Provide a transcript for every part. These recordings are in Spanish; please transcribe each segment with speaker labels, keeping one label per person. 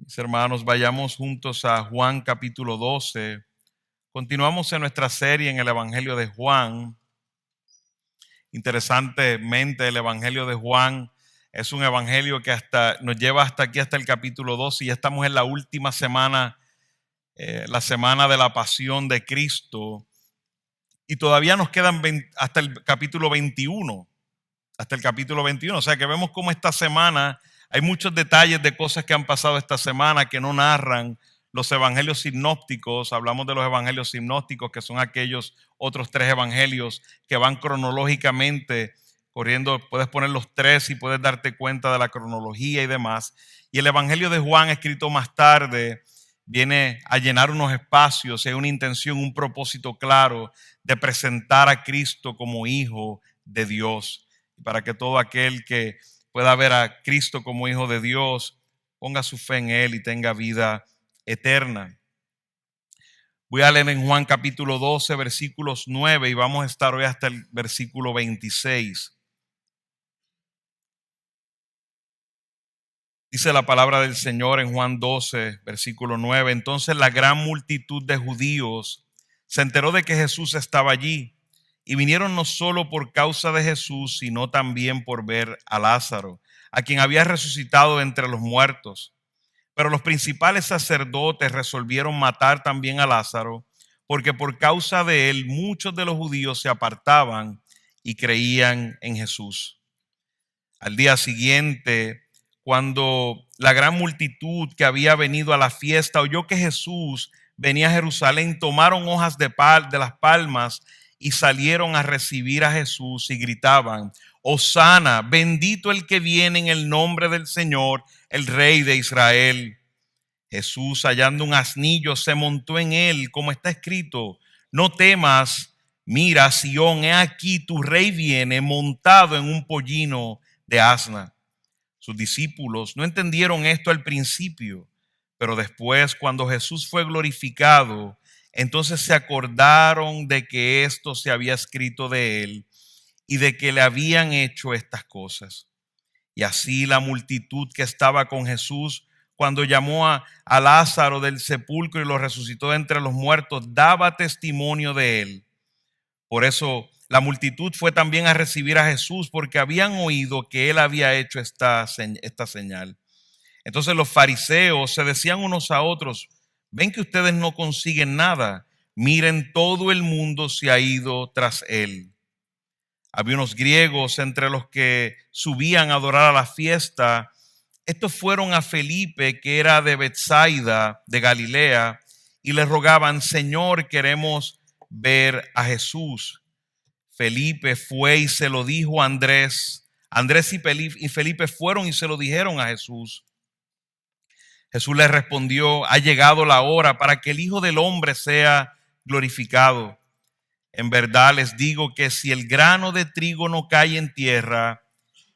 Speaker 1: Mis hermanos, vayamos juntos a Juan capítulo 12. Continuamos en nuestra serie en el Evangelio de Juan. Interesantemente, el Evangelio de Juan es un evangelio que nos lleva hasta aquí, hasta el capítulo 12, y ya estamos en la última semana, la semana de la pasión de Cristo, y todavía nos quedan hasta el capítulo 21, o sea que vemos cómo esta semana hay muchos detalles de cosas que han pasado esta semana que no narran los evangelios sinópticos. Hablamos de los evangelios sinópticos, que son aquellos otros tres evangelios que van cronológicamente corriendo. Puedes poner los tres y puedes darte cuenta de la cronología y demás. Y el evangelio de Juan, escrito más tarde, viene a llenar unos espacios y hay una intención, un propósito claro de presentar a Cristo como Hijo de Dios. Para que todo aquel que pueda ver a Cristo como Hijo de Dios ponga su fe en Él y tenga vida eterna. Voy a leer en Juan capítulo 12, versículos 9, y vamos a estar hoy hasta el versículo 26. Dice la palabra del Señor en Juan 12, versículo 9. Entonces la gran multitud de judíos se enteró de que Jesús estaba allí, y vinieron no solo por causa de Jesús, sino también por ver a Lázaro, a quien había resucitado entre los muertos. Pero los principales sacerdotes resolvieron matar también a Lázaro, porque por causa de él muchos de los judíos se apartaban y creían en Jesús. Al día siguiente, cuando la gran multitud que había venido a la fiesta oyó que Jesús venía a Jerusalén, tomaron hojas de las palmas y salieron a recibir a Jesús y gritaban: Hosana, bendito el que viene en el nombre del Señor, el Rey de Israel. Jesús, hallando un asnillo, se montó en él, como está escrito: No temas, mira, Sión, he aquí tu rey viene montado en un pollino de asna. Sus discípulos no entendieron esto al principio, pero después, cuando Jesús fue glorificado, entonces se acordaron de que esto se había escrito de él y de que le habían hecho estas cosas. Y así la multitud que estaba con Jesús cuando llamó a Lázaro del sepulcro y lo resucitó de entre los muertos, daba testimonio de él. Por eso la multitud fue también a recibir a Jesús, porque habían oído que él había hecho esta señal. Entonces los fariseos se decían unos a otros: ven que ustedes no consiguen nada, miren, todo el mundo se ha ido tras él. Había unos griegos entre los que subían a adorar a la fiesta. Estos fueron a Felipe, que era de Betsaida, de Galilea, y le rogaban: Señor, queremos ver a Jesús. Felipe fue y se lo dijo a Andrés. Andrés y Felipe fueron y se lo dijeron a Jesús. Jesús les respondió: ha llegado la hora para que el Hijo del Hombre sea glorificado. En verdad les digo que si el grano de trigo no cae en tierra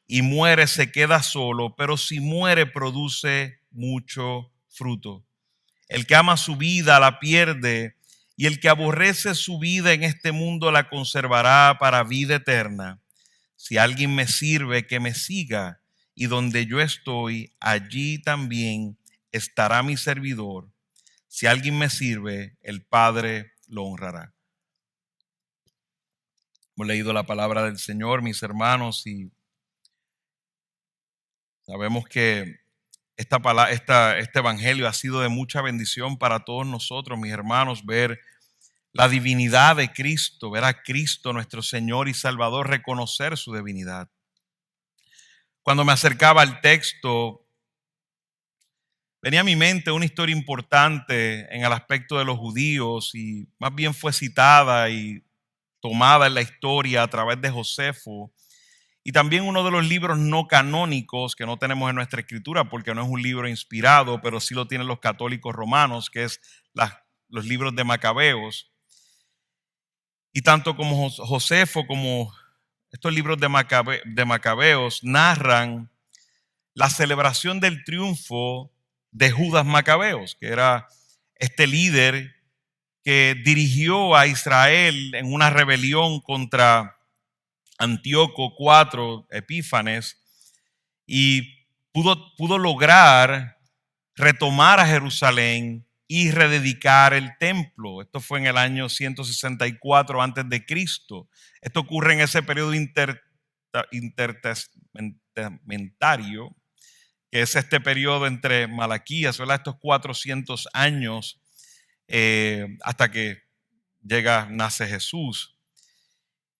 Speaker 1: y muere, se queda solo, pero si muere, produce mucho fruto. El que ama su vida la pierde, y el que aborrece su vida en este mundo la conservará para vida eterna. Si alguien me sirve, que me siga, y donde yo estoy, allí también estará mi servidor. Si alguien me sirve, el Padre lo honrará. Hemos leído la palabra del Señor, mis hermanos, y sabemos que este evangelio ha sido de mucha bendición para todos nosotros, mis hermanos, ver la divinidad de Cristo, ver a Cristo nuestro Señor y Salvador, reconocer su divinidad. Cuando me acercaba al texto, venía a mi mente una historia importante en el aspecto de los judíos, y más bien fue citada y tomada en la historia a través de Josefo, y también uno de los libros no canónicos que no tenemos en nuestra escritura porque no es un libro inspirado, pero sí lo tienen los católicos romanos, que es los libros de Macabeos. Y tanto como Josefo como estos libros de Macabeos narran la celebración del triunfo de Judas Macabeos, que era este líder que dirigió a Israel en una rebelión contra Antíoco IV Epífanes, y pudo lograr retomar a Jerusalén y rededicar el templo. Esto fue en el año 164 antes de Cristo. Esto ocurre en ese periodo intertestamentario, que es este periodo entre Malaquías, ¿verdad? Estos 400 años hasta que nace Jesús.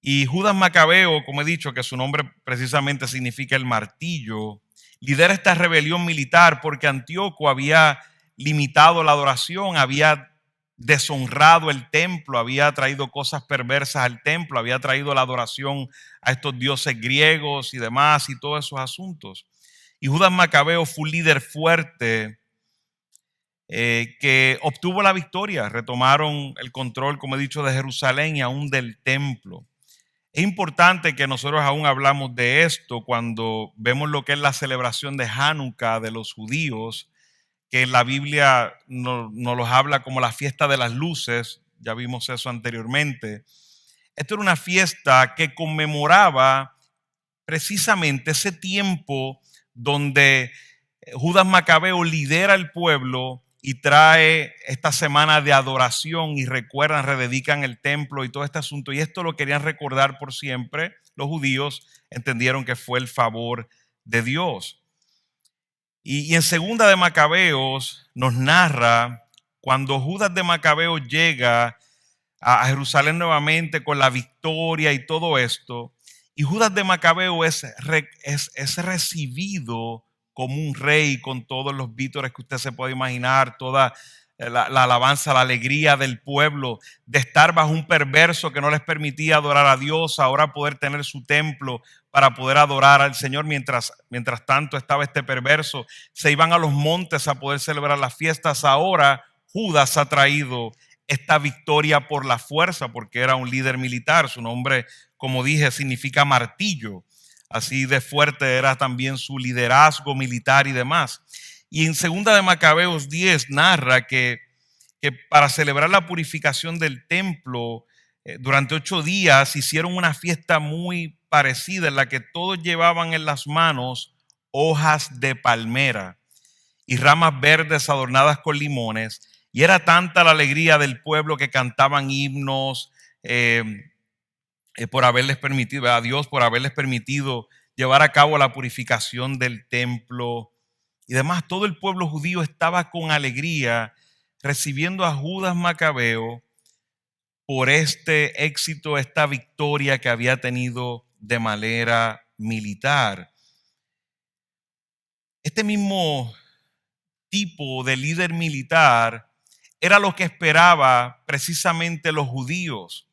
Speaker 1: Y Judas Macabeo, como he dicho, que su nombre precisamente significa el martillo, lidera esta rebelión militar porque Antíoco había limitado la adoración, había deshonrado el templo, había traído cosas perversas al templo, había traído la adoración a estos dioses griegos y demás y todos esos asuntos. Y Judas Macabeo fue un líder fuerte que obtuvo la victoria. Retomaron el control, como he dicho, de Jerusalén y aún del templo. Es importante que nosotros aún hablamos de esto cuando vemos lo que es la celebración de Hanukkah de los judíos, que la Biblia nos los habla como la fiesta de las luces. Ya vimos eso anteriormente. Esto era una fiesta que conmemoraba precisamente ese tiempo donde Judas Macabeo lidera el pueblo y trae esta semana de adoración y recuerdan, rededican el templo y todo este asunto. Y esto lo querían recordar por siempre. Los judíos entendieron que fue el favor de Dios. Y en segunda de Macabeos nos narra cuando Judas de Macabeo llega a Jerusalén nuevamente con la victoria y todo esto. Y Judas de Macabeo es recibido como un rey con todos los vítores que usted se puede imaginar, toda la alabanza, la alegría del pueblo, de estar bajo un perverso que no les permitía adorar a Dios, ahora poder tener su templo para poder adorar al Señor. Mientras tanto estaba este perverso, se iban a los montes a poder celebrar las fiestas. Ahora Judas ha traído esta victoria por la fuerza, porque era un líder militar. Su nombre, como dije, significa martillo. Así de fuerte era también su liderazgo militar y demás. Y en segunda de Macabeos 10 narra que para celebrar la purificación del templo, durante 8 días hicieron una fiesta muy parecida en la que todos llevaban en las manos hojas de palmera y ramas verdes adornadas con limones. Y era tanta la alegría del pueblo que cantaban himnos por haberles permitido, a Dios por haberles permitido llevar a cabo la purificación del templo y demás. Todo el pueblo judío estaba con alegría recibiendo a Judas Macabeo por este éxito, esta victoria que había tenido de manera militar. Este mismo tipo de líder militar era lo que esperaba precisamente los judíos.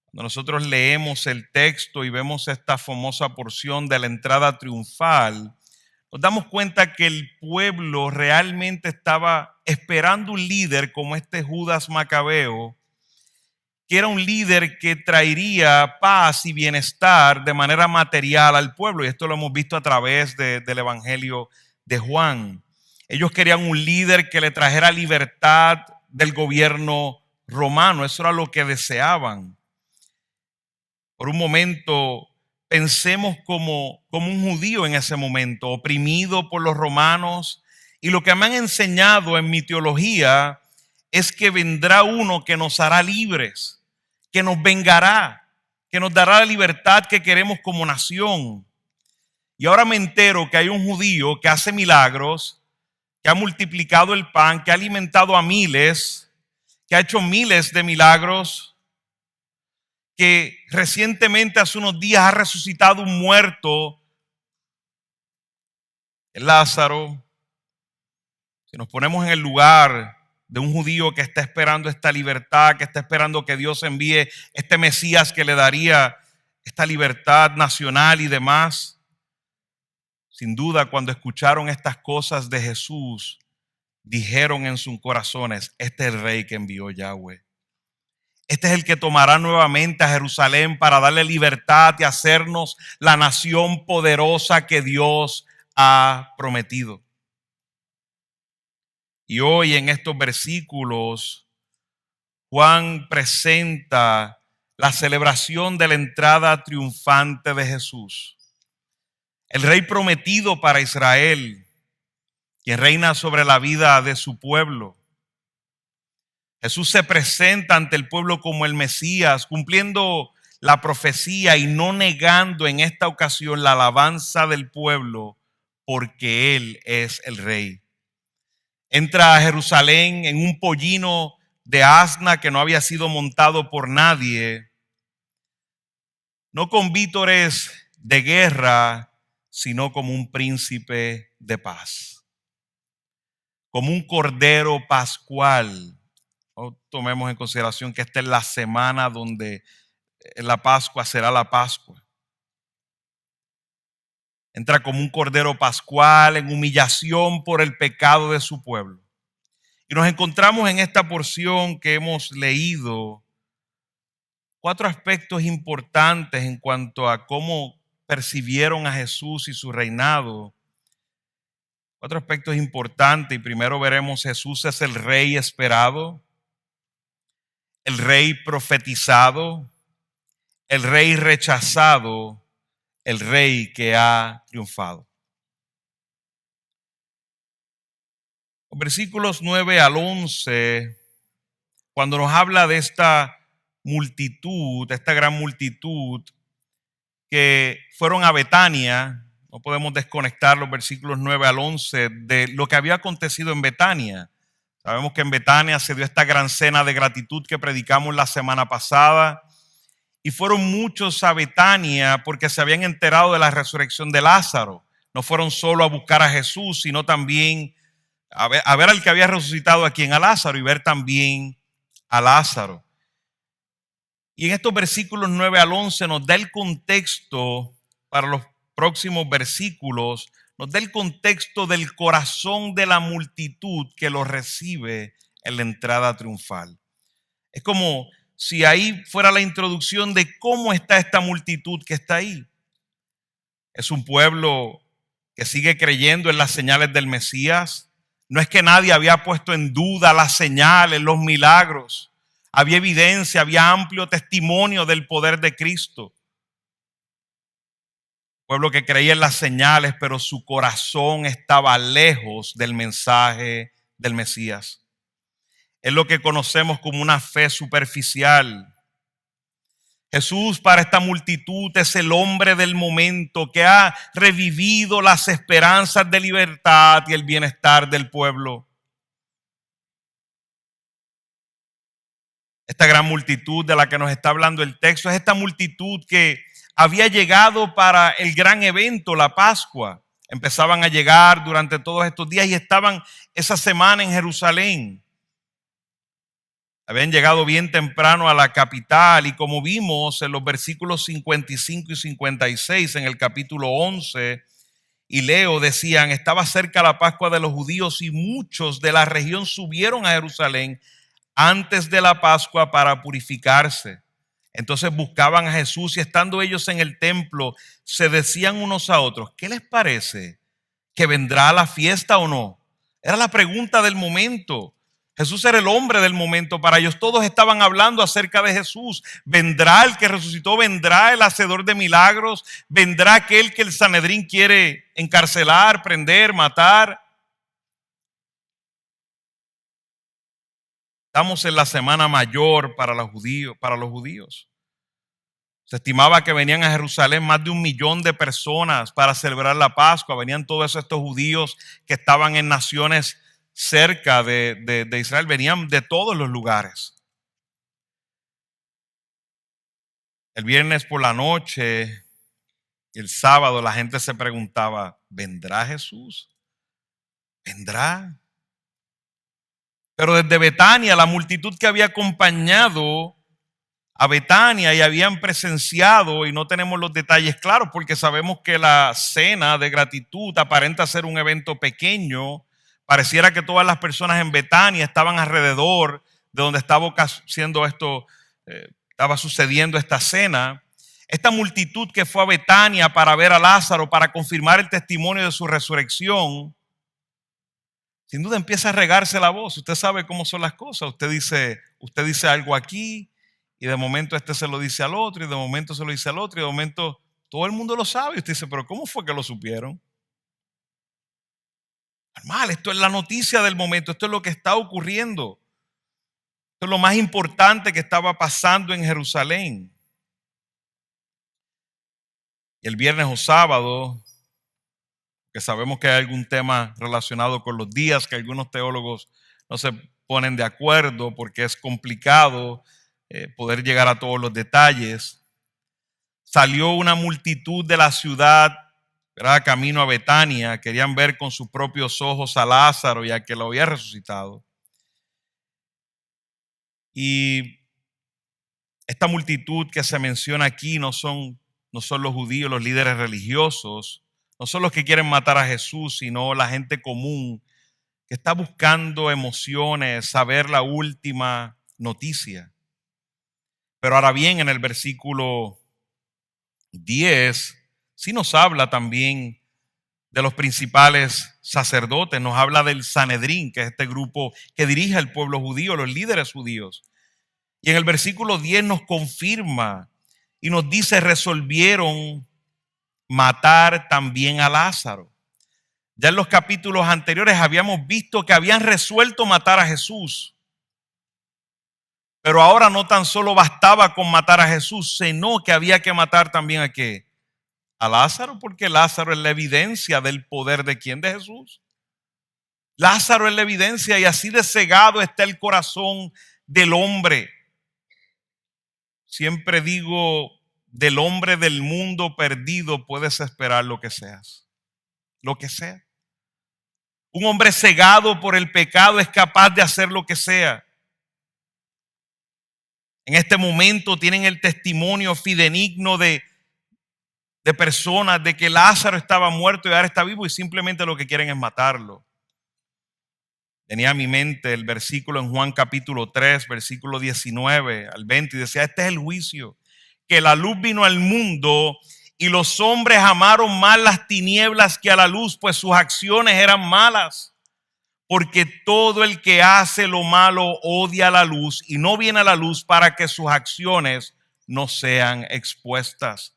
Speaker 1: Cuando nosotros leemos el texto y vemos esta famosa porción de la entrada triunfal, nos damos cuenta que el pueblo realmente estaba esperando un líder como este Judas Macabeo, que era un líder que traería paz y bienestar de manera material al pueblo. Y esto lo hemos visto a través del Evangelio de Juan. Ellos querían un líder que le trajera libertad del gobierno romano. Eso era lo que deseaban. Por un momento pensemos como un judío en ese momento, oprimido por los romanos. Y lo que me han enseñado en mi teología es que vendrá uno que nos hará libres, que nos vengará, que nos dará la libertad que queremos como nación. Y ahora me entero que hay un judío que hace milagros, que ha multiplicado el pan, que ha alimentado a miles, que ha hecho miles de milagros, que recientemente, hace unos días, ha resucitado un muerto, Lázaro. Si nos ponemos en el lugar de un judío que está esperando esta libertad, que está esperando que Dios envíe este Mesías que le daría esta libertad nacional y demás, sin duda cuando escucharon estas cosas de Jesús, dijeron en sus corazones: este es el rey que envió Yahweh. Este es el que tomará nuevamente a Jerusalén para darle libertad y hacernos la nación poderosa que Dios ha prometido. Y hoy en estos versículos, Juan presenta la celebración de la entrada triunfante de Jesús. El rey prometido para Israel, quien reina sobre la vida de su pueblo. Jesús se presenta ante el pueblo como el Mesías, cumpliendo la profecía y no negando en esta ocasión la alabanza del pueblo, porque Él es el Rey. Entra a Jerusalén en un pollino de asna que no había sido montado por nadie, no con vítores de guerra, sino como un príncipe de paz, como un cordero pascual. No tomemos en consideración que esta es la semana donde la Pascua será la Pascua. Entra como un cordero pascual en humillación por el pecado de su pueblo. Y nos encontramos en esta porción que hemos leído 4 aspectos importantes en cuanto a cómo percibieron a Jesús y su reinado. 4 aspectos importantes. Y primero veremos: Jesús es el Rey esperado, el Rey profetizado, el Rey rechazado, el Rey que ha triunfado. Los versículos 9 al 11, cuando nos habla de esta multitud, de esta gran multitud que fueron a Betania, no podemos desconectar los versículos 9 al 11 de lo que había acontecido en Betania. Sabemos que en Betania se dio esta gran cena de gratitud que predicamos la semana pasada, y fueron muchos a Betania porque se habían enterado de la resurrección de Lázaro. No fueron solo a buscar a Jesús, sino también a ver al que había resucitado aquí en Lázaro, y ver también a Lázaro. Y en estos versículos 9 al 11 nos da el contexto para los próximos versículos, nos da el contexto del corazón de la multitud que lo recibe en la entrada triunfal. Es como si ahí fuera la introducción de cómo está esta multitud que está ahí. Es un pueblo que sigue creyendo en las señales del Mesías. No es que nadie había puesto en duda las señales, los milagros. Había evidencia, había amplio testimonio del poder de Cristo. Pueblo que creía en las señales, pero su corazón estaba lejos del mensaje del Mesías. Es lo que conocemos como una fe superficial. Jesús para esta multitud es el hombre del momento que ha revivido las esperanzas de libertad y el bienestar del pueblo. Esta gran multitud de la que nos está hablando el texto es esta multitud que había llegado para el gran evento, la Pascua. Empezaban a llegar durante todos estos días y estaban esa semana en Jerusalén. Habían llegado bien temprano a la capital, y como vimos en los versículos 55 y 56 en el capítulo 11, y leo, decían: estaba cerca la Pascua de los judíos y muchos de la región subieron a Jerusalén antes de la Pascua para purificarse. Entonces buscaban a Jesús, y estando ellos en el templo se decían unos a otros: ¿qué les parece? ¿Que vendrá la fiesta o no? Era la pregunta del momento. Jesús era el hombre del momento para ellos. Todos estaban hablando acerca de Jesús. ¿Vendrá el que resucitó? ¿Vendrá el hacedor de milagros? ¿Vendrá aquel que el Sanedrín quiere encarcelar, prender, matar? Estamos en la semana mayor para los judíos. Se estimaba que venían a Jerusalén más de 1 millón de personas para celebrar la Pascua. Venían todos estos judíos que estaban en naciones cerca de Israel. Venían de todos los lugares. El viernes por la noche y el sábado la gente se preguntaba: ¿vendrá Jesús? ¿Vendrá? Pero desde Betania, la multitud que había acompañado a Betania y habían presenciado, y no tenemos los detalles claros porque sabemos que la cena de gratitud aparenta ser un evento pequeño. Pareciera que todas las personas en Betania estaban alrededor de donde estaba sucediendo esta cena. Esta multitud que fue a Betania para ver a Lázaro, para confirmar el testimonio de su resurrección, sin duda empieza a regarse la voz. Usted sabe cómo son las cosas. Usted dice algo aquí, y de momento este se lo dice al otro, y de momento se lo dice al otro, y de momento todo el mundo lo sabe. Y usted dice: ¿pero cómo fue que lo supieron? Normal, esto es la noticia del momento, esto es lo que está ocurriendo. Esto es lo más importante que estaba pasando en Jerusalén. Y el viernes o sábado, que sabemos que hay algún tema relacionado con los días, que algunos teólogos no se ponen de acuerdo porque es complicado poder llegar a todos los detalles. Salió una multitud de la ciudad, ¿verdad?, camino a Betania. Querían ver con sus propios ojos a Lázaro, ya que lo había resucitado. Y esta multitud que se menciona aquí no son los judíos, los líderes religiosos, no son los que quieren matar a Jesús, sino la gente común que está buscando emociones, saber la última noticia. Pero ahora bien, en el versículo 10, sí nos habla también de los principales sacerdotes, nos habla del Sanedrín, que es este grupo que dirige al pueblo judío, los líderes judíos. Y en el versículo 10 nos confirma y nos dice: resolvieron matar también a Lázaro. Ya en los capítulos anteriores habíamos visto que habían resuelto matar a Jesús. Pero ahora no tan solo bastaba con matar a Jesús, sino que había que matar también ¿a qué? A Lázaro, porque Lázaro es la evidencia del poder de ¿quién? De Jesús. Lázaro es la evidencia, y así de cegado está el corazón del hombre. Siempre digo, del hombre del mundo perdido puedes esperar lo que seas, lo que sea. Un hombre cegado por el pecado es capaz de hacer lo que sea. En este momento tienen el testimonio fidedigno de personas de que Lázaro estaba muerto y ahora está vivo, y simplemente lo que quieren es matarlo. Tenía a mi mente el versículo en Juan capítulo 3, versículo 19 al 20, y decía: este es el juicio, que la luz vino al mundo y los hombres amaron más las tinieblas que a la luz, pues sus acciones eran malas. Porque todo el que hace lo malo odia la luz y no viene a la luz para que sus acciones no sean expuestas.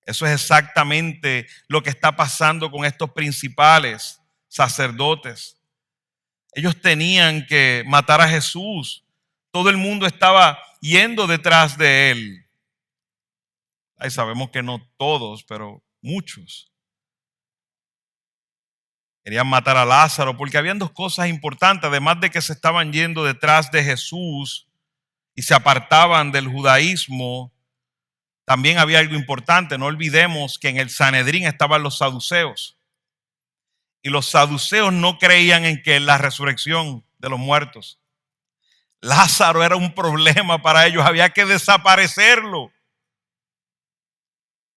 Speaker 1: Eso es exactamente lo que está pasando con estos principales sacerdotes. Ellos tenían que matar a Jesús. Todo el mundo estaba yendo detrás de él. Ahí sabemos que no todos, pero muchos. Querían matar a Lázaro porque habían dos cosas importantes. Además de que se estaban yendo detrás de Jesús y se apartaban del judaísmo, también había algo importante. No olvidemos que en el Sanedrín estaban los saduceos. Y los saduceos no creían en que la resurrección de los muertos. Lázaro era un problema para ellos. Había que desaparecerlo.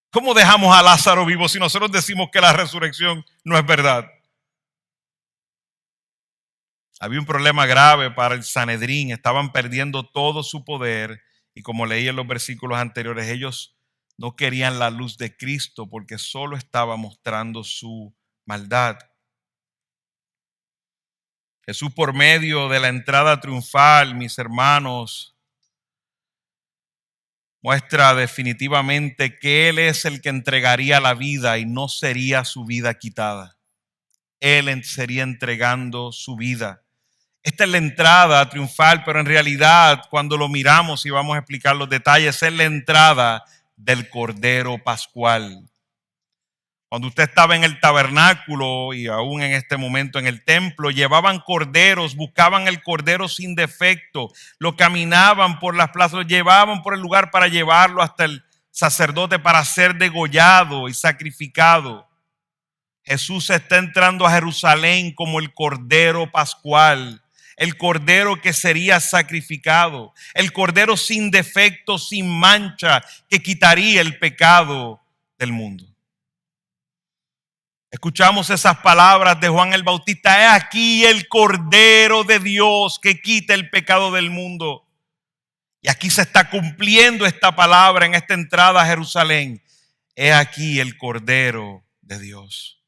Speaker 1: ¿Cómo dejamos a Lázaro vivo si nosotros decimos que la resurrección no es verdad? Había un problema grave para el Sanedrín. Estaban perdiendo todo su poder. Y como leí en los versículos anteriores, ellos no querían la luz de Cristo porque solo estaba mostrando su maldad. Jesús, por medio de la entrada triunfal, mis hermanos, muestra definitivamente que Él es el que entregaría la vida y no sería su vida quitada. Él sería entregando su vida. Esta es la entrada triunfal, pero en realidad cuando lo miramos y vamos a explicar los detalles, es la entrada del Cordero Pascual. Cuando usted estaba en el tabernáculo y aún en este momento en el templo, llevaban corderos, buscaban el cordero sin defecto, lo caminaban por las plazas, lo llevaban por el lugar para llevarlo hasta el sacerdote para ser degollado y sacrificado. Jesús está entrando a Jerusalén como el Cordero Pascual, el Cordero que sería sacrificado, el Cordero sin defecto, sin mancha, que quitaría el pecado del mundo. Escuchamos esas palabras de Juan el Bautista: he aquí el Cordero de Dios que quita el pecado del mundo. Y aquí se está cumpliendo esta palabra en esta entrada a Jerusalén. He aquí el Cordero de Dios.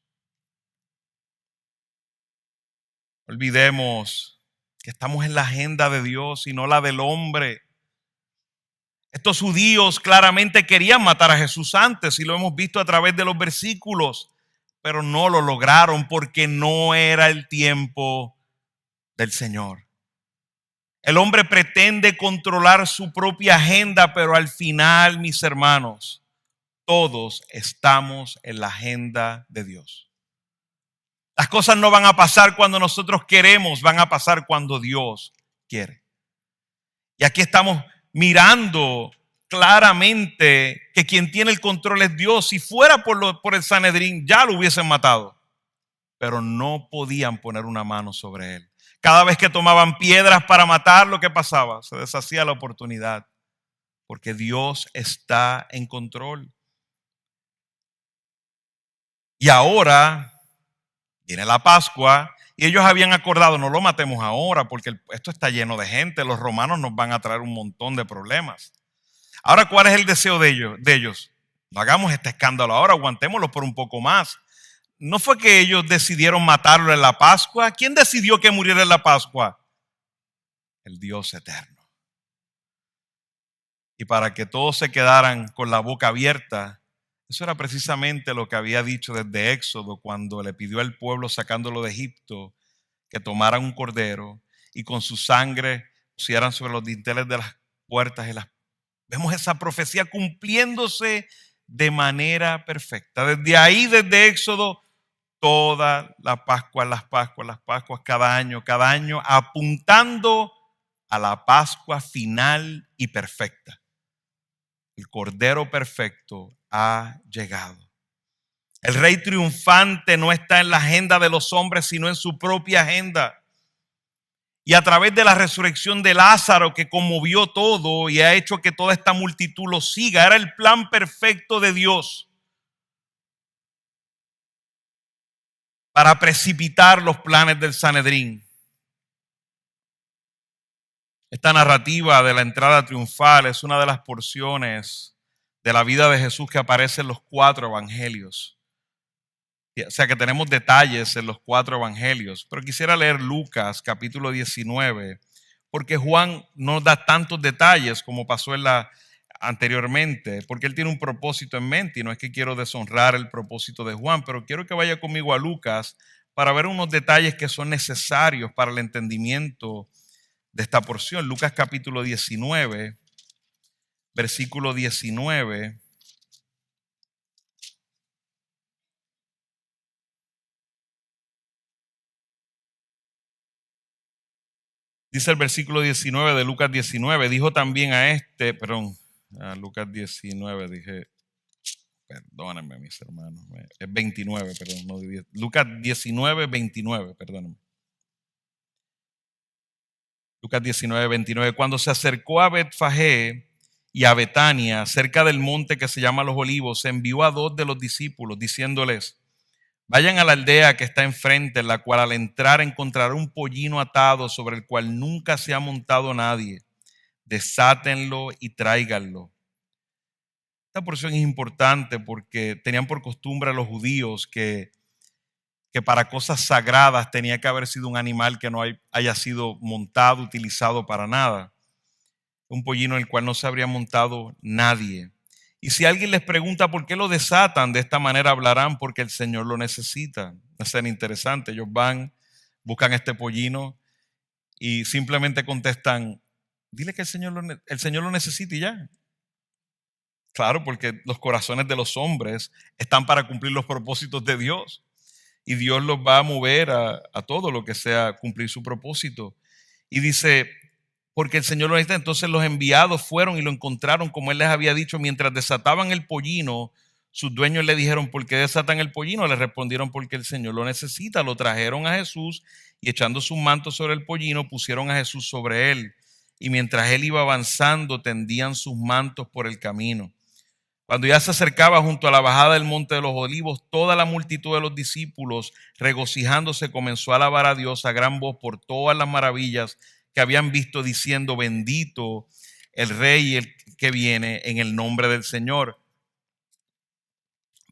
Speaker 1: No olvidemos que estamos en la agenda de Dios y no la del hombre. Estos judíos claramente querían matar a Jesús antes y lo hemos visto a través de los versículos. pero no lo lograron porque no era el tiempo del Señor. El hombre pretende controlar su propia agenda, pero al final, mis hermanos, todos estamos en la agenda de Dios. Las cosas no van a pasar cuando nosotros queremos, van a pasar cuando Dios quiere. Y aquí estamos mirando claramente que quien tiene el control es Dios. Si fuera por el Sanedrín, ya lo hubiesen matado, pero no podían poner una mano sobre él. Cada vez que tomaban piedras para matarlo, ¿qué pasaba? Se deshacía la oportunidad, porque Dios está en control. Y ahora viene la Pascua y ellos habían acordado, no lo matemos ahora porque esto está lleno de gente, los romanos nos van a traer un montón de problemas. Ahora, ¿cuál es el deseo de ellos? No hagamos este escándalo ahora, aguantémoslo por un poco más. No fue que ellos decidieron matarlo en la Pascua. ¿Quién decidió que muriera en la Pascua? El Dios eterno. Y para que todos se quedaran con la boca abierta, eso era precisamente lo que había dicho desde Éxodo, cuando le pidió al pueblo sacándolo de Egipto que tomaran un cordero y con su sangre pusieran sobre los dinteles de las puertas y vemos esa profecía cumpliéndose de manera perfecta. Desde ahí, desde Éxodo, todas las Pascuas, cada año, apuntando a la Pascua final y perfecta. El Cordero perfecto ha llegado. El Rey triunfante no está en la agenda de los hombres, sino en su propia agenda. Y a través de la resurrección de Lázaro, que conmovió todo y ha hecho que toda esta multitud lo siga, era el plan perfecto de Dios para precipitar los planes del Sanedrín. Esta narrativa de la entrada triunfal es una de las porciones de la vida de Jesús que aparece en los 4 evangelios. O sea que tenemos detalles en los 4 evangelios, pero quisiera leer Lucas capítulo 19, porque Juan no da tantos detalles como pasó anteriormente, porque él tiene un propósito en mente y no es que quiero deshonrar el propósito de Juan, pero quiero que vaya conmigo a Lucas para ver unos detalles que son necesarios para el entendimiento de esta porción. Lucas capítulo 19, versículo 19. Dice el versículo 19 de Lucas 19, dijo también a Lucas 19, perdónenme mis hermanos, es 29, perdón, no 10, Lucas 19, 29, perdónenme. Lucas 19, 29, cuando se acercó a Betfagé y a Betania, cerca del monte que se llama Los Olivos, envió a 2 de los discípulos, diciéndoles, vayan a la aldea que está enfrente, en la cual al entrar encontrarán un pollino atado sobre el cual nunca se ha montado nadie. Desátenlo y tráiganlo. Esta porción es importante porque tenían por costumbre los judíos que para cosas sagradas tenía que haber sido un animal que no haya sido montado, utilizado para nada. Un pollino en el cual no se habría montado nadie. Y si alguien les pregunta por qué lo desatan, de esta manera hablarán porque el Señor lo necesita. Es interesante. Ellos van, buscan este pollino y simplemente contestan, dile que el Señor lo necesita y ya. Claro, porque los corazones de los hombres están para cumplir los propósitos de Dios. Y Dios los va a mover a todo lo que sea cumplir su propósito. Y dice, porque el Señor lo necesita. Entonces los enviados fueron y lo encontraron como Él les había dicho. Mientras desataban el pollino, sus dueños le dijeron, ¿por qué desatan el pollino? Le respondieron, porque el Señor lo necesita. Lo trajeron a Jesús y echando sus mantos sobre el pollino, pusieron a Jesús sobre él. Y mientras Él iba avanzando, tendían sus mantos por el camino. Cuando ya se acercaba junto a la bajada del monte de los Olivos, toda la multitud de los discípulos, regocijándose, comenzó a alabar a Dios a gran voz por todas las maravillas que habían visto, diciendo, bendito el Rey el que viene en el nombre del Señor.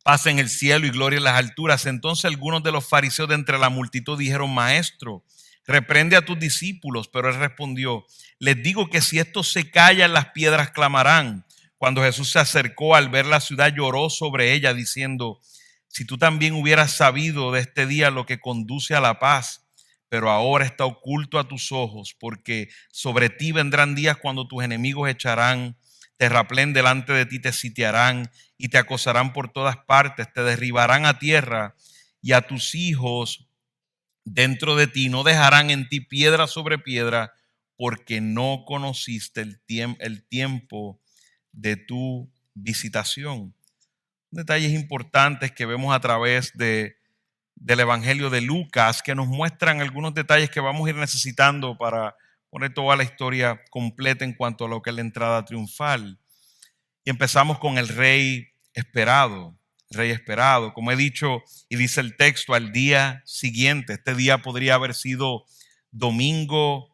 Speaker 1: Paz en el cielo y gloria en las alturas. Entonces algunos de los fariseos de entre la multitud dijeron, Maestro, reprende a tus discípulos. Pero él respondió, les digo que si estos se callan, las piedras clamarán. Cuando Jesús se acercó, al ver la ciudad, lloró sobre ella, diciendo, si tú también hubieras sabido de este día lo que conduce a la paz, pero ahora está oculto a tus ojos, porque sobre ti vendrán días cuando tus enemigos echarán terraplén delante de ti, te sitiarán y te acosarán por todas partes, te derribarán a tierra y a tus hijos dentro de ti, no dejarán en ti piedra sobre piedra, porque no conociste el tiempo de tu visitación. Detalles importantes que vemos a través del Evangelio de Lucas, que nos muestran algunos detalles que vamos a ir necesitando para poner toda la historia completa en cuanto a lo que es la entrada triunfal. Y empezamos con el rey esperado. Rey esperado, como he dicho y dice el texto, al día siguiente. Este día podría haber sido domingo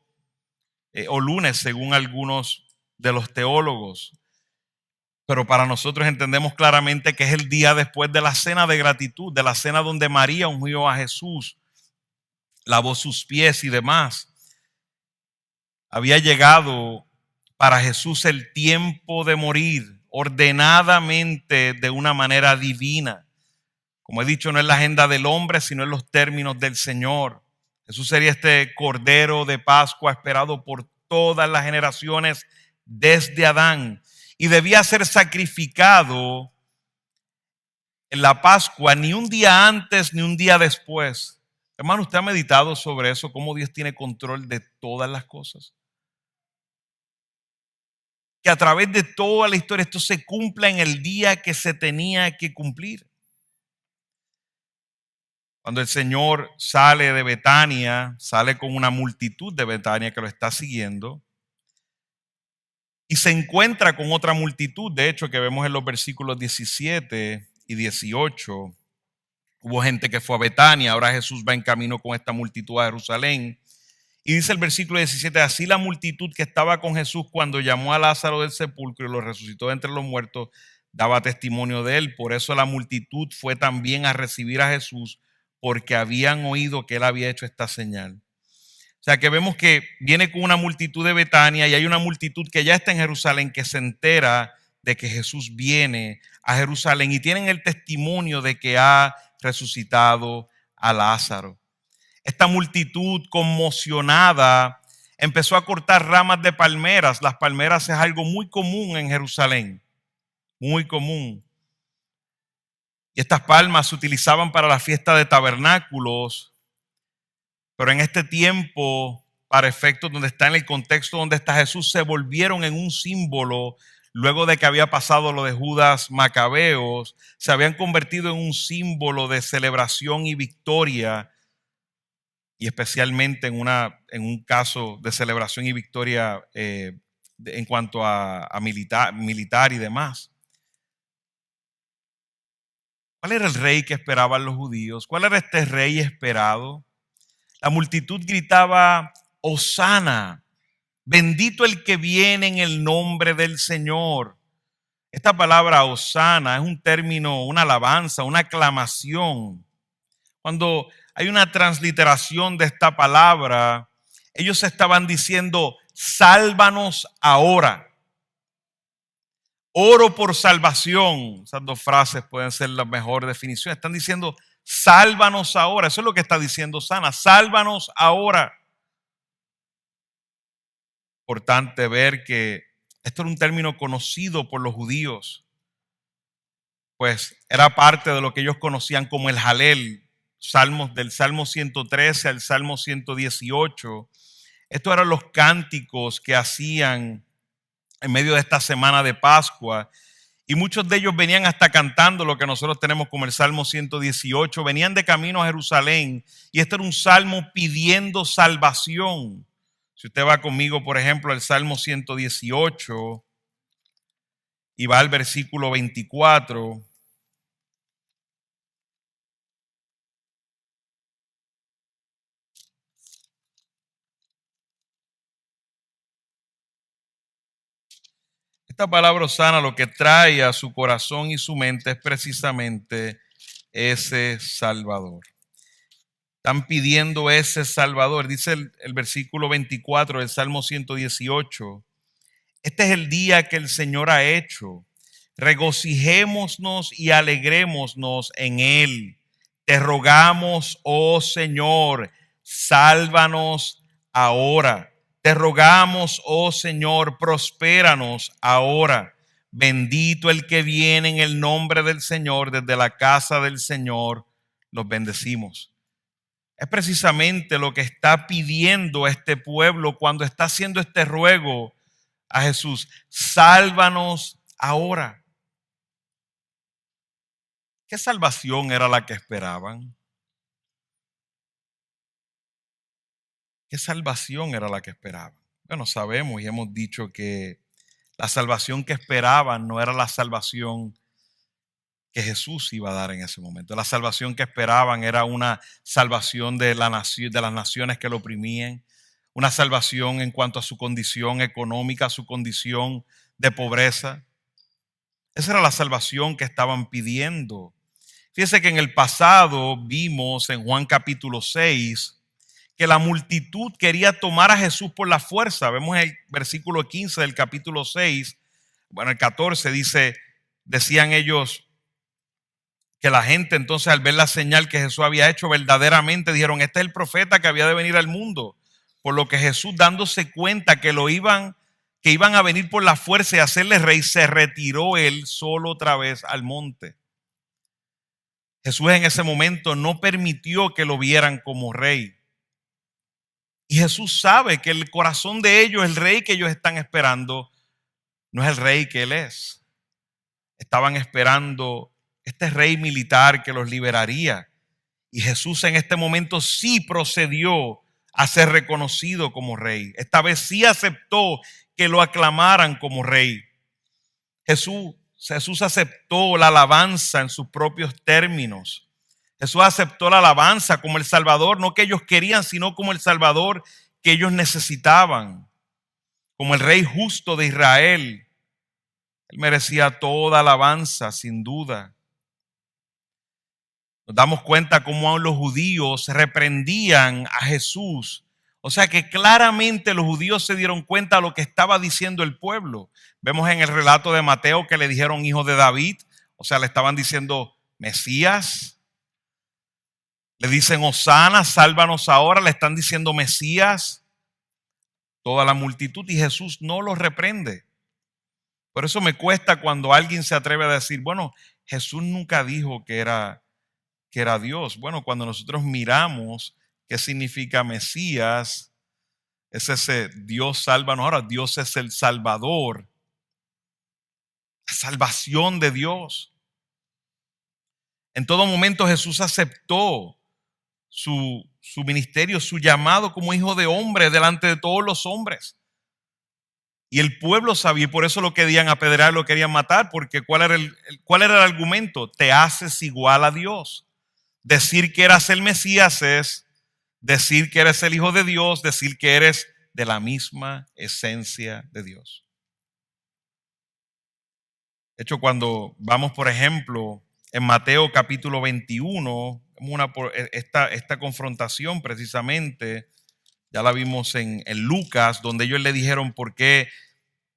Speaker 1: o lunes, según algunos de los teólogos. Pero para nosotros entendemos claramente que es el día después de la cena de gratitud, de la cena donde María ungió a Jesús, lavó sus pies y demás. Había llegado para Jesús el tiempo de morir ordenadamente de una manera divina. Como he dicho, no es la agenda del hombre, sino en los términos del Señor. Jesús sería este Cordero de Pascua esperado por todas las generaciones desde Adán y debía ser sacrificado en la Pascua ni un día antes ni un día después. Hermano, ¿usted ha meditado sobre eso? ¿Cómo Dios tiene control de todas las cosas? Que a través de toda la historia esto se cumpla en el día que se tenía que cumplir. Cuando el Señor sale de Betania, sale con una multitud de Betania que lo está siguiendo y se encuentra con otra multitud, de hecho, que vemos en los versículos 17 y 18. Hubo gente que fue a Betania, ahora Jesús va en camino con esta multitud a Jerusalén. Y dice el versículo 17, así la multitud que estaba con Jesús cuando llamó a Lázaro del sepulcro y lo resucitó de entre los muertos, daba testimonio de él. Por eso la multitud fue también a recibir a Jesús, porque habían oído que él había hecho esta señal. O sea que vemos que viene con una multitud de Betania y hay una multitud que ya está en Jerusalén que se entera de que Jesús viene a Jerusalén y tienen el testimonio de que ha resucitado a Lázaro. Esta multitud conmocionada empezó a cortar ramas de palmeras. Las palmeras es algo muy común en Jerusalén, muy común. Y estas palmas se utilizaban para la fiesta de tabernáculos, pero en este tiempo, para efectos donde está en el contexto donde está Jesús, se volvieron en un símbolo. Luego de que había pasado lo de Judas Macabeos, se habían convertido en un símbolo de celebración y victoria, y especialmente en un caso de celebración y victoria en cuanto a militar y demás. ¿Cuál era el rey que esperaban los judíos? ¿Cuál era este rey esperado? La multitud gritaba, Hosana, bendito el que viene en el nombre del Señor. Esta palabra Hosana es un término, una alabanza, una aclamación. Cuando hay una transliteración de esta palabra, ellos estaban diciendo, sálvanos ahora. Oro por salvación. Esas dos frases pueden ser la mejor definición. Están diciendo, sálvanos ahora. Eso es lo que está diciendo Hosana. Sálvanos ahora. Importante ver que esto era un término conocido por los judíos, pues era parte de lo que ellos conocían como el Jalel. Salmos del Salmo 113 al Salmo 118. Estos eran los cánticos que hacían en medio de esta semana de Pascua. Y muchos de ellos venían hasta cantando lo que nosotros tenemos como el Salmo 118. Venían de camino a Jerusalén y este era un salmo pidiendo salvación. Si usted va conmigo, por ejemplo, al Salmo 118 y va al versículo 24. Esta palabra Hosana lo que trae a su corazón y su mente es precisamente ese Salvador. Están pidiendo ese Salvador. Dice el versículo 24 del Salmo 118. Este es el día que el Señor ha hecho. regocijémonos y alegrémonos en él. Te rogamos, oh Señor, sálvanos ahora. Te rogamos, oh Señor, prospéranos ahora. Bendito el que viene en el nombre del Señor, desde la casa del Señor los bendecimos. Es precisamente lo que está pidiendo este pueblo cuando está haciendo este ruego a Jesús. Sálvanos ahora. ¿Qué salvación era la que esperaban? ¿Qué salvación era la que esperaban? Bueno, sabemos y hemos dicho que la salvación que esperaban no era la salvación que Jesús iba a dar en ese momento. La salvación que esperaban era una salvación de las naciones que lo oprimían, una salvación en cuanto a su condición económica, su condición de pobreza. Esa era la salvación que estaban pidiendo. Fíjense que en el pasado vimos en Juan capítulo 6 que la multitud quería tomar a Jesús por la fuerza. Vemos el versículo 15 del capítulo 6, bueno, el 14 dice, decían ellos que la gente entonces al ver la señal que Jesús había hecho verdaderamente dijeron, este es el profeta que había de venir al mundo. Por lo que Jesús, dándose cuenta que iban a venir por la fuerza y hacerle rey, se retiró él solo otra vez al monte. Jesús en ese momento no permitió que lo vieran como rey. Y Jesús sabe que el corazón de ellos, el rey que ellos están esperando, no es el rey que él es. Estaban esperando este rey militar que los liberaría. Y Jesús en este momento sí procedió a ser reconocido como rey. Esta vez sí aceptó que lo aclamaran como rey. Jesús aceptó la alabanza en sus propios términos. Jesús aceptó la alabanza como el Salvador, no que ellos querían, sino como el Salvador que ellos necesitaban, como el Rey justo de Israel. Él merecía toda alabanza, sin duda. Nos damos cuenta cómo los judíos reprendían a Jesús. O sea que claramente los judíos se dieron cuenta de lo que estaba diciendo el pueblo. Vemos en el relato de Mateo que le dijeron hijo de David, o sea, le estaban diciendo Mesías. Le dicen Hosana, sálvanos ahora, le están diciendo Mesías. Toda la multitud y Jesús no los reprende. Por eso me cuesta cuando alguien se atreve a decir, bueno, Jesús nunca dijo que era Dios. Bueno, cuando nosotros miramos qué significa Mesías, es ese Dios sálvanos ahora. Dios es el Salvador, la salvación de Dios. En todo momento Jesús aceptó su ministerio, su llamado como hijo de hombre delante de todos los hombres. Y el pueblo sabía, y por eso lo querían apedrear, lo querían matar, porque ¿cuál era el argumento? Te haces igual a Dios. Decir que eras el Mesías es decir que eres el Hijo de Dios, decir que eres de la misma esencia de Dios. De hecho, cuando vamos, por ejemplo, en Mateo capítulo 21, esta confrontación precisamente, ya la vimos en Lucas, donde ellos le dijeron, ¿por qué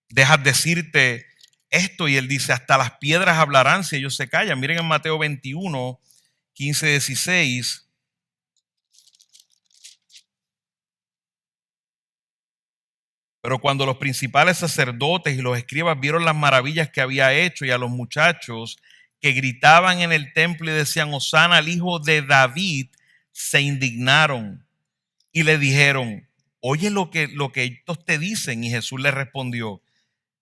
Speaker 1: dejas decirte esto? Y él dice, hasta las piedras hablarán si ellos se callan. Miren en Mateo 21, 15, 16. Pero cuando los principales sacerdotes y los escribas vieron las maravillas que había hecho y a los muchachos que gritaban en el templo y decían, Hosana al hijo de David, se indignaron y le dijeron, oye lo que estos te dicen. Y Jesús les respondió,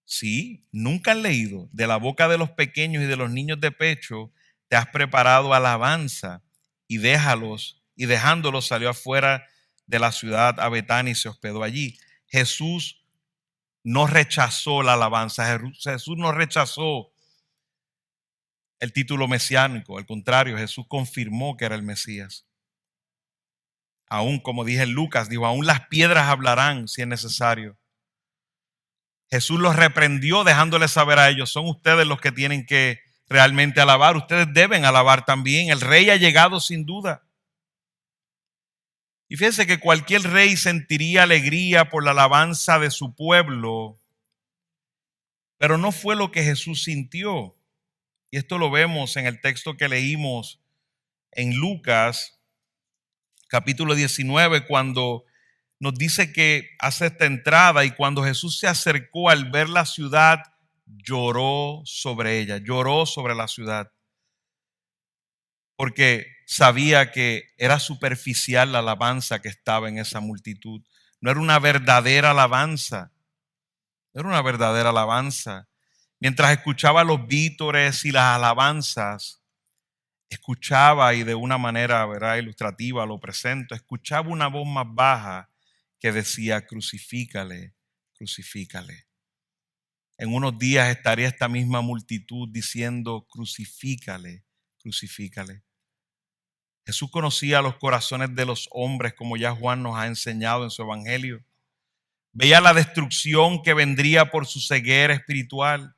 Speaker 1: sí, nunca han leído, de la boca de los pequeños y de los niños de pecho te has preparado alabanza, y dejándolos salió afuera de la ciudad a Betania y se hospedó allí. Jesús no rechazó la alabanza, Jesús no rechazó el título mesiánico, al contrario, Jesús confirmó que era el Mesías. Aún, como dije en Lucas, dijo, aún las piedras hablarán si es necesario. Jesús los reprendió dejándoles saber a ellos, son ustedes los que tienen que realmente alabar, ustedes deben alabar también, el rey ha llegado sin duda. Y fíjense que cualquier rey sentiría alegría por la alabanza de su pueblo, Pero no fue lo que Jesús sintió. Y esto lo vemos en el texto que leímos en Lucas, capítulo 19, cuando nos dice que hace esta entrada y cuando Jesús se acercó al ver la ciudad, lloró sobre ella, lloró sobre la ciudad, porque sabía que era superficial la alabanza que estaba en esa multitud. No era una verdadera alabanza, no era una verdadera alabanza. Mientras escuchaba los vítores y las alabanzas, escuchaba, y de una manera, ¿verdad?, ilustrativa lo presento, escuchaba una voz más baja que decía: crucifícale, crucifícale. En unos días estaría esta misma multitud diciendo: crucifícale, crucifícale. Jesús conocía los corazones de los hombres, como ya Juan nos ha enseñado en su evangelio. Veía la destrucción que vendría por su ceguera espiritual.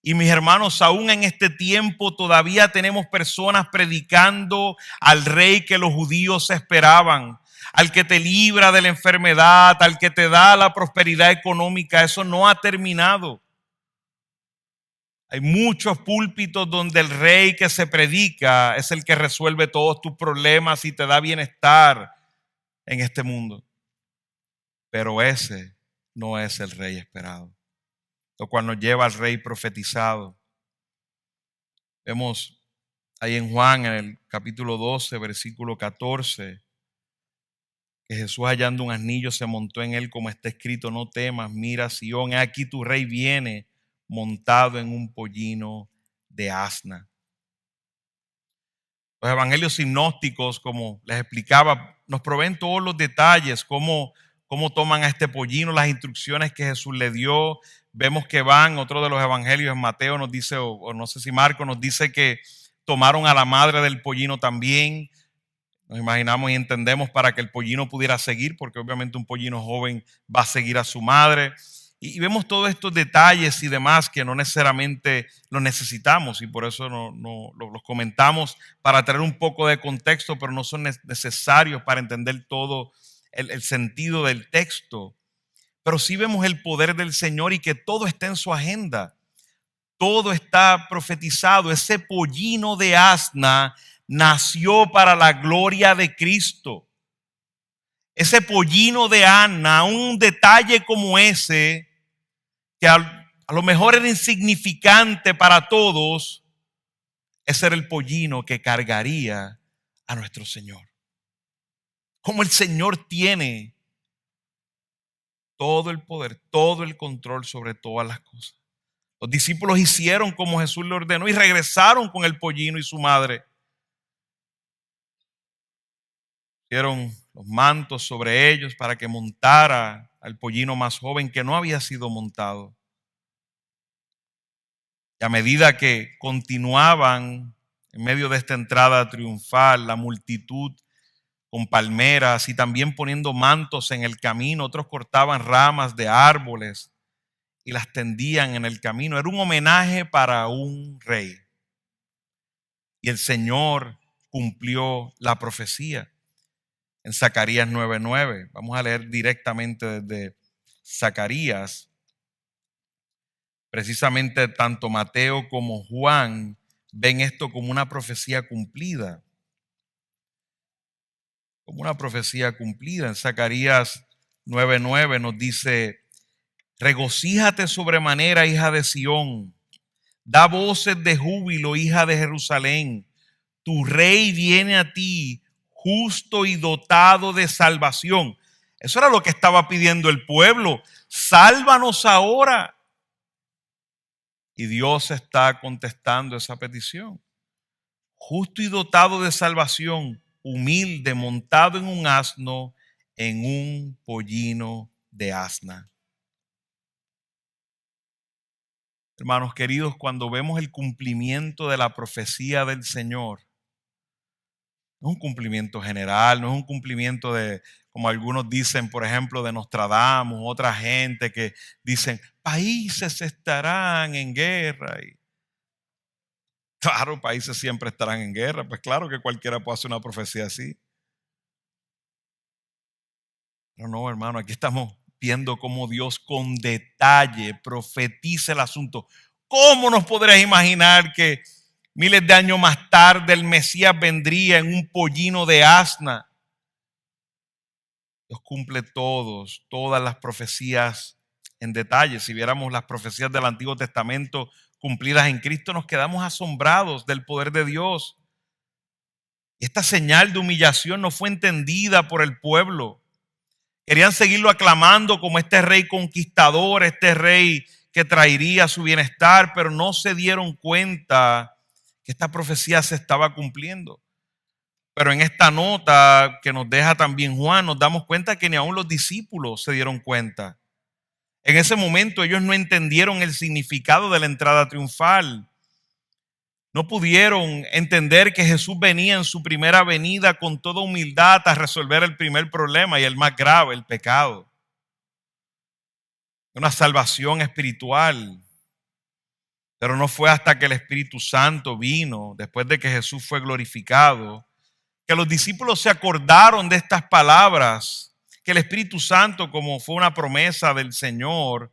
Speaker 1: Y mis hermanos, aún en este tiempo todavía tenemos personas predicando al rey que los judíos esperaban, al que te libra de la enfermedad, al que te da la prosperidad económica. Eso no ha terminado. Hay muchos púlpitos donde el rey que se predica es el que resuelve todos tus problemas y te da bienestar en este mundo. Pero ese no es el rey esperado, lo cual nos lleva al rey profetizado. Vemos ahí en Juan, en el capítulo 12, versículo 14, que Jesús, hallando un asnillo, se montó en él, como está escrito: no temas, mira, Sión, he aquí tu rey viene montado en un pollino de asna. Los evangelios sinópticos, como les explicaba, nos proveen todos los detalles, cómo toman a este pollino, las instrucciones que Jesús le dio. Vemos que van, otro de los evangelios, en Mateo nos dice, o no sé si Marcos nos dice, que tomaron a la madre del pollino también. Nos imaginamos y entendemos, para que el pollino pudiera seguir, porque obviamente un pollino joven va a seguir a su madre. Y vemos todos estos detalles y demás que no necesariamente los necesitamos, y por eso no los comentamos para traer un poco de contexto, pero no son necesarios para entender todo el sentido del texto. Pero sí vemos el poder del Señor y que todo está en su agenda. Todo está profetizado. Ese pollino de asna nació para la gloria de Cristo. Ese pollino de asna, un detalle como ese, que a lo mejor era insignificante para todos, ese era el pollino que cargaría a nuestro Señor. Como el Señor tiene todo el poder, todo el control sobre todas las cosas. Los discípulos hicieron como Jesús le ordenó y regresaron con el pollino y su madre. Hicieron los mantos sobre ellos para que montara al pollino más joven, que no había sido montado. Y a medida que continuaban en medio de esta entrada triunfal, la multitud con palmeras y también poniendo mantos en el camino, otros cortaban ramas de árboles y las tendían en el camino. Era un homenaje para un rey. Y el Señor cumplió la profecía en Zacarías 9:9. Vamos a leer directamente desde Zacarías. Precisamente tanto Mateo como Juan ven esto como una profecía cumplida. Como una profecía cumplida. En Zacarías 9:9 nos dice: regocíjate sobremanera, hija de Sión. Da voces de júbilo, hija de Jerusalén. Tu rey viene a ti, justo y dotado de salvación. Eso era lo que estaba pidiendo el pueblo. Sálvanos ahora. Y Dios está contestando esa petición. Justo y dotado de salvación, humilde, montado en un asno, en un pollino de asna. Hermanos queridos, cuando vemos el cumplimiento de la profecía del Señor, no es un cumplimiento general, no es un cumplimiento de, como algunos dicen, por ejemplo, de Nostradamus, otra gente que dicen, países estarán en guerra. Y claro, países siempre estarán en guerra, pues claro que cualquiera puede hacer una profecía así. Pero no, hermano, aquí estamos viendo cómo Dios con detalle profetiza el asunto. ¿Cómo nos podrías imaginar que miles de años más tarde el Mesías vendría en un pollino de asna? Dios cumple todas las profecías en detalle. Si viéramos las profecías del Antiguo Testamento cumplidas en Cristo, nos quedamos asombrados del poder de Dios. Y esta señal de humillación no fue entendida por el pueblo. Querían seguirlo aclamando como este rey conquistador, este rey que traería su bienestar, pero no se dieron cuenta que esta profecía se estaba cumpliendo. Pero en esta nota que nos deja también Juan, nos damos cuenta que ni aún los discípulos se dieron cuenta. En ese momento ellos no entendieron el significado de la entrada triunfal. No pudieron entender que Jesús venía en su primera venida con toda humildad a resolver el primer problema y el más grave, el pecado. Una salvación espiritual. Pero no fue hasta que el Espíritu Santo vino, después de que Jesús fue glorificado, que los discípulos se acordaron de estas palabras, que el Espíritu Santo, como fue una promesa del Señor,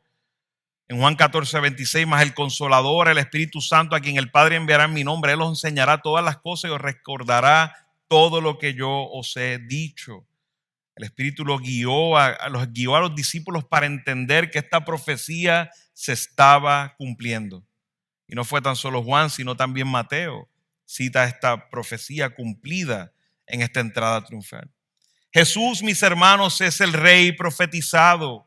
Speaker 1: en Juan 14:26, más el Consolador, el Espíritu Santo, a quien el Padre enviará en mi nombre, Él os enseñará todas las cosas y os recordará todo lo que yo os he dicho. El Espíritu los guió a los discípulos para entender que esta profecía se estaba cumpliendo. Y no fue tan solo Juan, sino también Mateo cita esta profecía cumplida en esta entrada triunfal. Jesús, mis hermanos, es el Rey profetizado.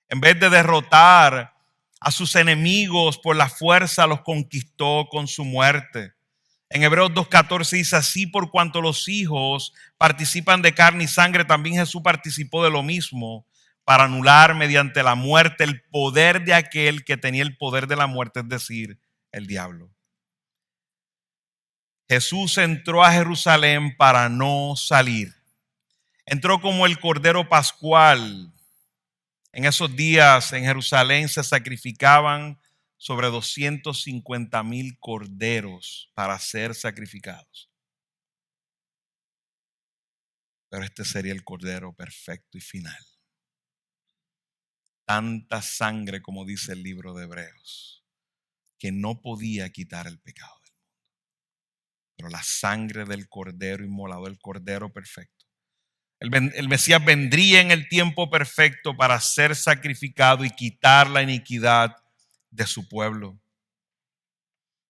Speaker 1: En vez de derrotar a sus enemigos por la fuerza, los conquistó con su muerte. En Hebreos 2:14 dice: así por cuanto los hijos participan de carne y sangre, también Jesús participó de lo mismo, para anular mediante la muerte el poder de aquel que tenía el poder de la muerte, es decir, el diablo. Jesús entró a Jerusalén para no salir. Entró como el Cordero Pascual. En esos días en Jerusalén se sacrificaban sobre 250,000 corderos para ser sacrificados. Pero este sería el Cordero perfecto y final. Tanta sangre, como dice el libro de Hebreos, que no podía quitar el pecado del mundo. Pero la sangre del Cordero inmolado, el Cordero perfecto. El Mesías vendría en el tiempo perfecto para ser sacrificado y quitar la iniquidad de su pueblo.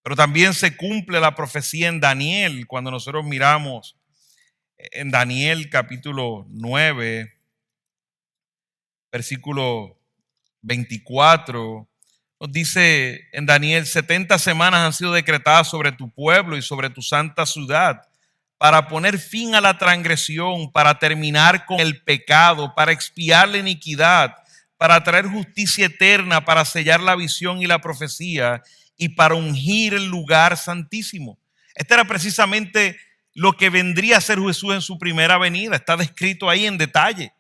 Speaker 1: Pero también se cumple la profecía en Daniel. Cuando nosotros miramos en Daniel capítulo 9, versículo 24, nos dice en Daniel: 70 semanas han sido decretadas sobre tu pueblo y sobre tu santa ciudad, para poner fin a la transgresión, para terminar con el pecado, para expiar la iniquidad, para traer justicia eterna, para sellar la visión y la profecía y para ungir el lugar santísimo. Este era precisamente lo que vendría a ser Jesús en su primera venida. Está descrito ahí en detalle.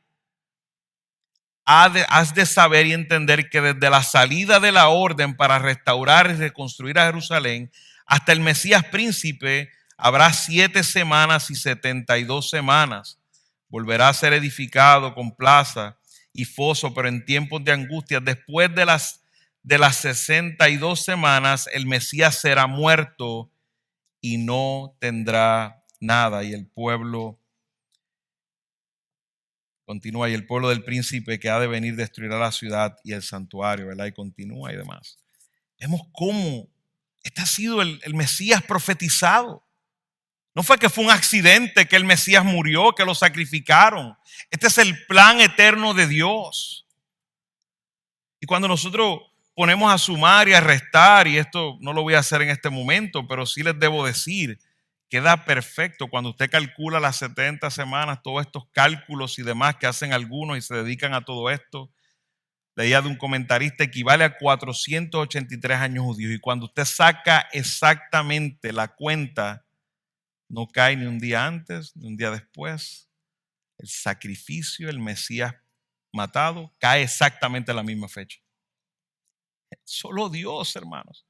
Speaker 1: Has de saber y entender que desde la salida de la orden para restaurar y reconstruir a Jerusalén hasta el Mesías príncipe, habrá 7 semanas y 72 semanas. Volverá a ser edificado con plaza y foso, pero en tiempos de angustia. Después de las 62 semanas, el Mesías será muerto y no tendrá nada. Y el pueblo continúa, y el pueblo del príncipe que ha de venir destruirá la ciudad y el santuario, ¿verdad? Y continúa y demás. Vemos cómo este ha sido el Mesías profetizado. No fue que fue un accidente que el Mesías murió, que lo sacrificaron. Este es el plan eterno de Dios. Y cuando nosotros ponemos a sumar y a restar, y esto no lo voy a hacer en este momento, pero sí les debo decir, queda perfecto cuando usted calcula las 70 semanas, todos estos cálculos y demás que hacen algunos y se dedican a todo esto. Leía de un comentarista, equivale a 483 años judíos. Y cuando usted saca exactamente la cuenta, no cae ni un día antes, ni un día después. El sacrificio, el Mesías matado, cae exactamente a la misma fecha. Solo Dios, hermanos.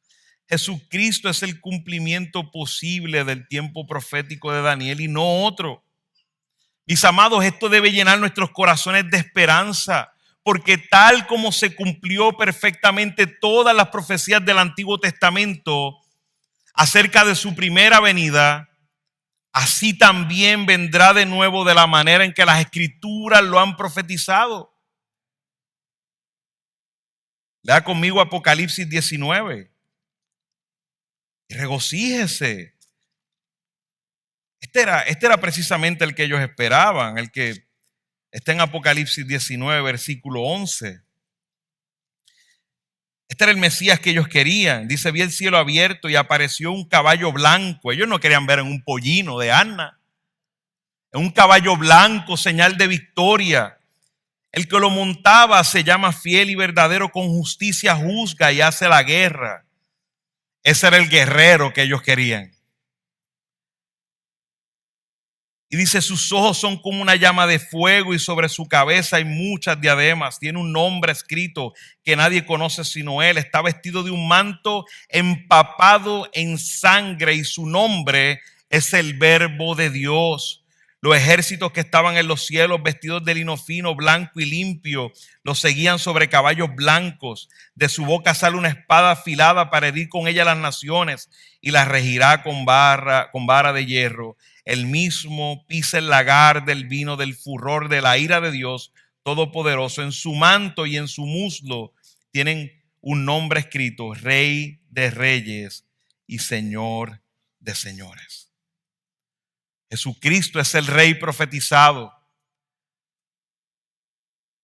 Speaker 1: Jesucristo es el cumplimiento posible del tiempo profético de Daniel y no otro. Mis amados, esto debe llenar nuestros corazones de esperanza, porque tal como se cumplió perfectamente todas las profecías del Antiguo Testamento acerca de su primera venida, así también vendrá de nuevo de la manera en que las Escrituras lo han profetizado. Lea conmigo Apocalipsis 19 y regocíjese. Este era precisamente el que ellos esperaban, el que está en Apocalipsis 19, versículo 11. Este era el Mesías que ellos querían. Dice, vi el cielo abierto y apareció un caballo blanco. Ellos no querían ver en un pollino de Anna. En un caballo blanco, señal de victoria. El que lo montaba se llama fiel y verdadero, con justicia juzga y hace la guerra. Ese era el guerrero que ellos querían. Y dice, sus ojos son como una llama de fuego y sobre su cabeza hay muchas diademas. Tiene un nombre escrito que nadie conoce sino él. Está vestido de un manto empapado en sangre y su nombre es el Verbo de Dios. Los ejércitos que estaban en los cielos vestidos de lino fino, blanco y limpio, los seguían sobre caballos blancos. De su boca sale una espada afilada para herir con ella las naciones y las regirá con vara de hierro. El mismo pisa el lagar del vino del furor de la ira de Dios Todopoderoso. En su manto y en su muslo tienen un nombre escrito: Rey de Reyes y Señor de Señores. Jesucristo es el Rey profetizado,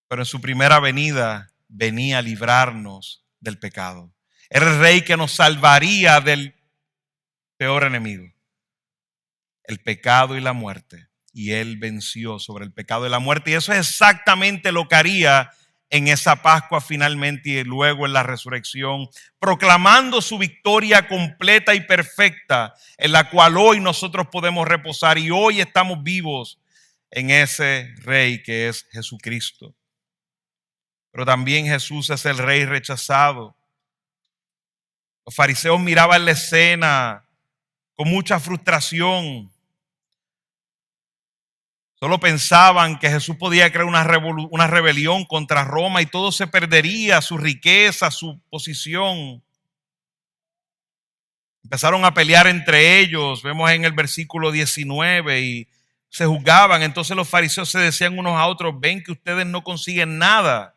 Speaker 1: pero en su primera venida venía a librarnos del pecado. Era el Rey que nos salvaría del peor enemigo, el pecado y la muerte, y él venció sobre el pecado y la muerte, y eso es exactamente lo que haría en esa Pascua finalmente y luego en la resurrección, proclamando su victoria completa y perfecta, en la cual hoy nosotros podemos reposar, y hoy estamos vivos en ese Rey que es Jesucristo. Pero también Jesús es el Rey rechazado. Los fariseos miraban la escena con mucha frustración. Solo pensaban que Jesús podía crear una rebelión contra Roma y todo se perdería, su riqueza, su posición. Empezaron a pelear entre ellos, vemos en el versículo 19, y se juzgaban. Entonces los fariseos se decían unos a otros, ven que ustedes no consiguen nada.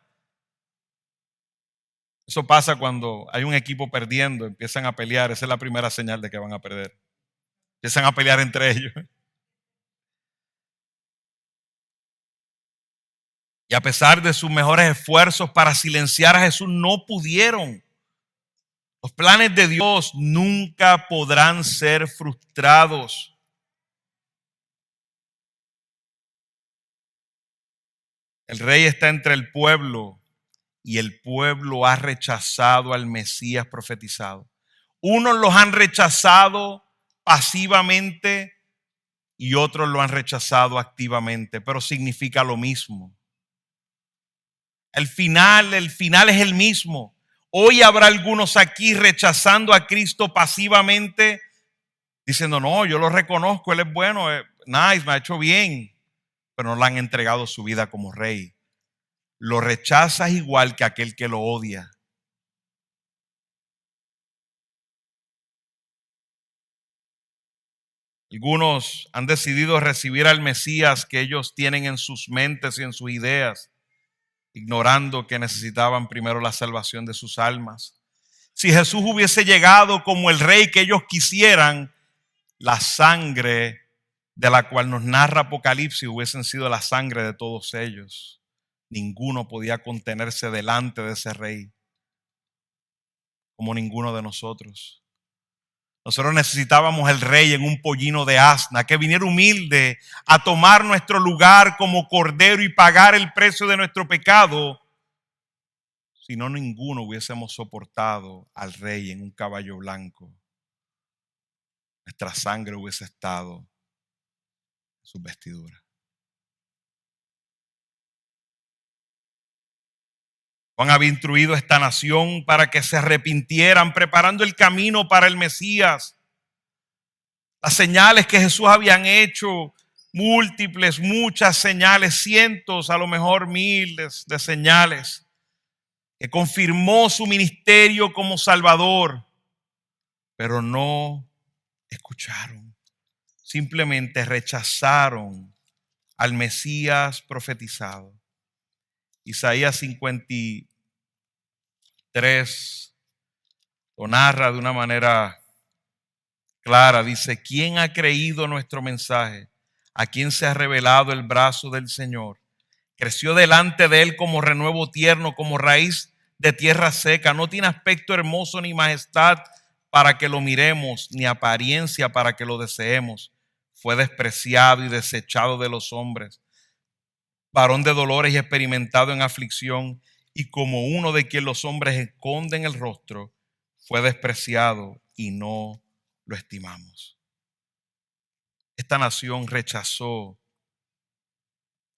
Speaker 1: Eso pasa cuando hay un equipo perdiendo, empiezan a pelear, esa es la primera señal de que van a perder. Empiezan a pelear entre ellos. Y a pesar de sus mejores esfuerzos para silenciar a Jesús, no pudieron. Los planes de Dios nunca podrán ser frustrados. El Rey está entre el pueblo y el pueblo ha rechazado al Mesías profetizado. Unos los han rechazado pasivamente y otros lo han rechazado activamente, pero significa lo mismo. El final es el mismo. Hoy habrá algunos aquí rechazando a Cristo pasivamente, diciendo, no, yo lo reconozco, Él es bueno, nice, me ha hecho bien, pero no le han entregado su vida como Rey. Lo rechazas igual que aquel que lo odia. Algunos han decidido recibir al Mesías que ellos tienen en sus mentes y en sus ideas, ignorando que necesitaban primero la salvación de sus almas. Si Jesús hubiese llegado como el Rey que ellos quisieran, la sangre de la cual nos narra Apocalipsis hubiesen sido la sangre de todos ellos. Ninguno podía contenerse delante de ese Rey, como ninguno de nosotros. Nosotros necesitábamos el Rey en un pollino de asna, que viniera humilde a tomar nuestro lugar como cordero y pagar el precio de nuestro pecado. Si no, ninguno hubiésemos soportado al Rey en un caballo blanco. Nuestra sangre hubiese estado en sus vestiduras. Juan había instruido a esta nación para que se arrepintieran, preparando el camino para el Mesías. Las señales que Jesús habían hecho múltiples, muchas señales, cientos, a lo mejor miles de señales, que confirmó su ministerio como Salvador, pero no escucharon. Simplemente rechazaron al Mesías profetizado. Isaías 53 lo narra de una manera clara. Dice: ¿quién ha creído nuestro mensaje? ¿A quién se ha revelado el brazo del Señor? Creció delante de él como renuevo tierno, como raíz de tierra seca. No tiene aspecto hermoso ni majestad para que lo miremos, ni apariencia para que lo deseemos. Fue despreciado y desechado de los hombres, varón de dolores y experimentado en aflicción, y como uno de quien los hombres esconden el rostro, fue despreciado y no lo estimamos. Esta nación rechazó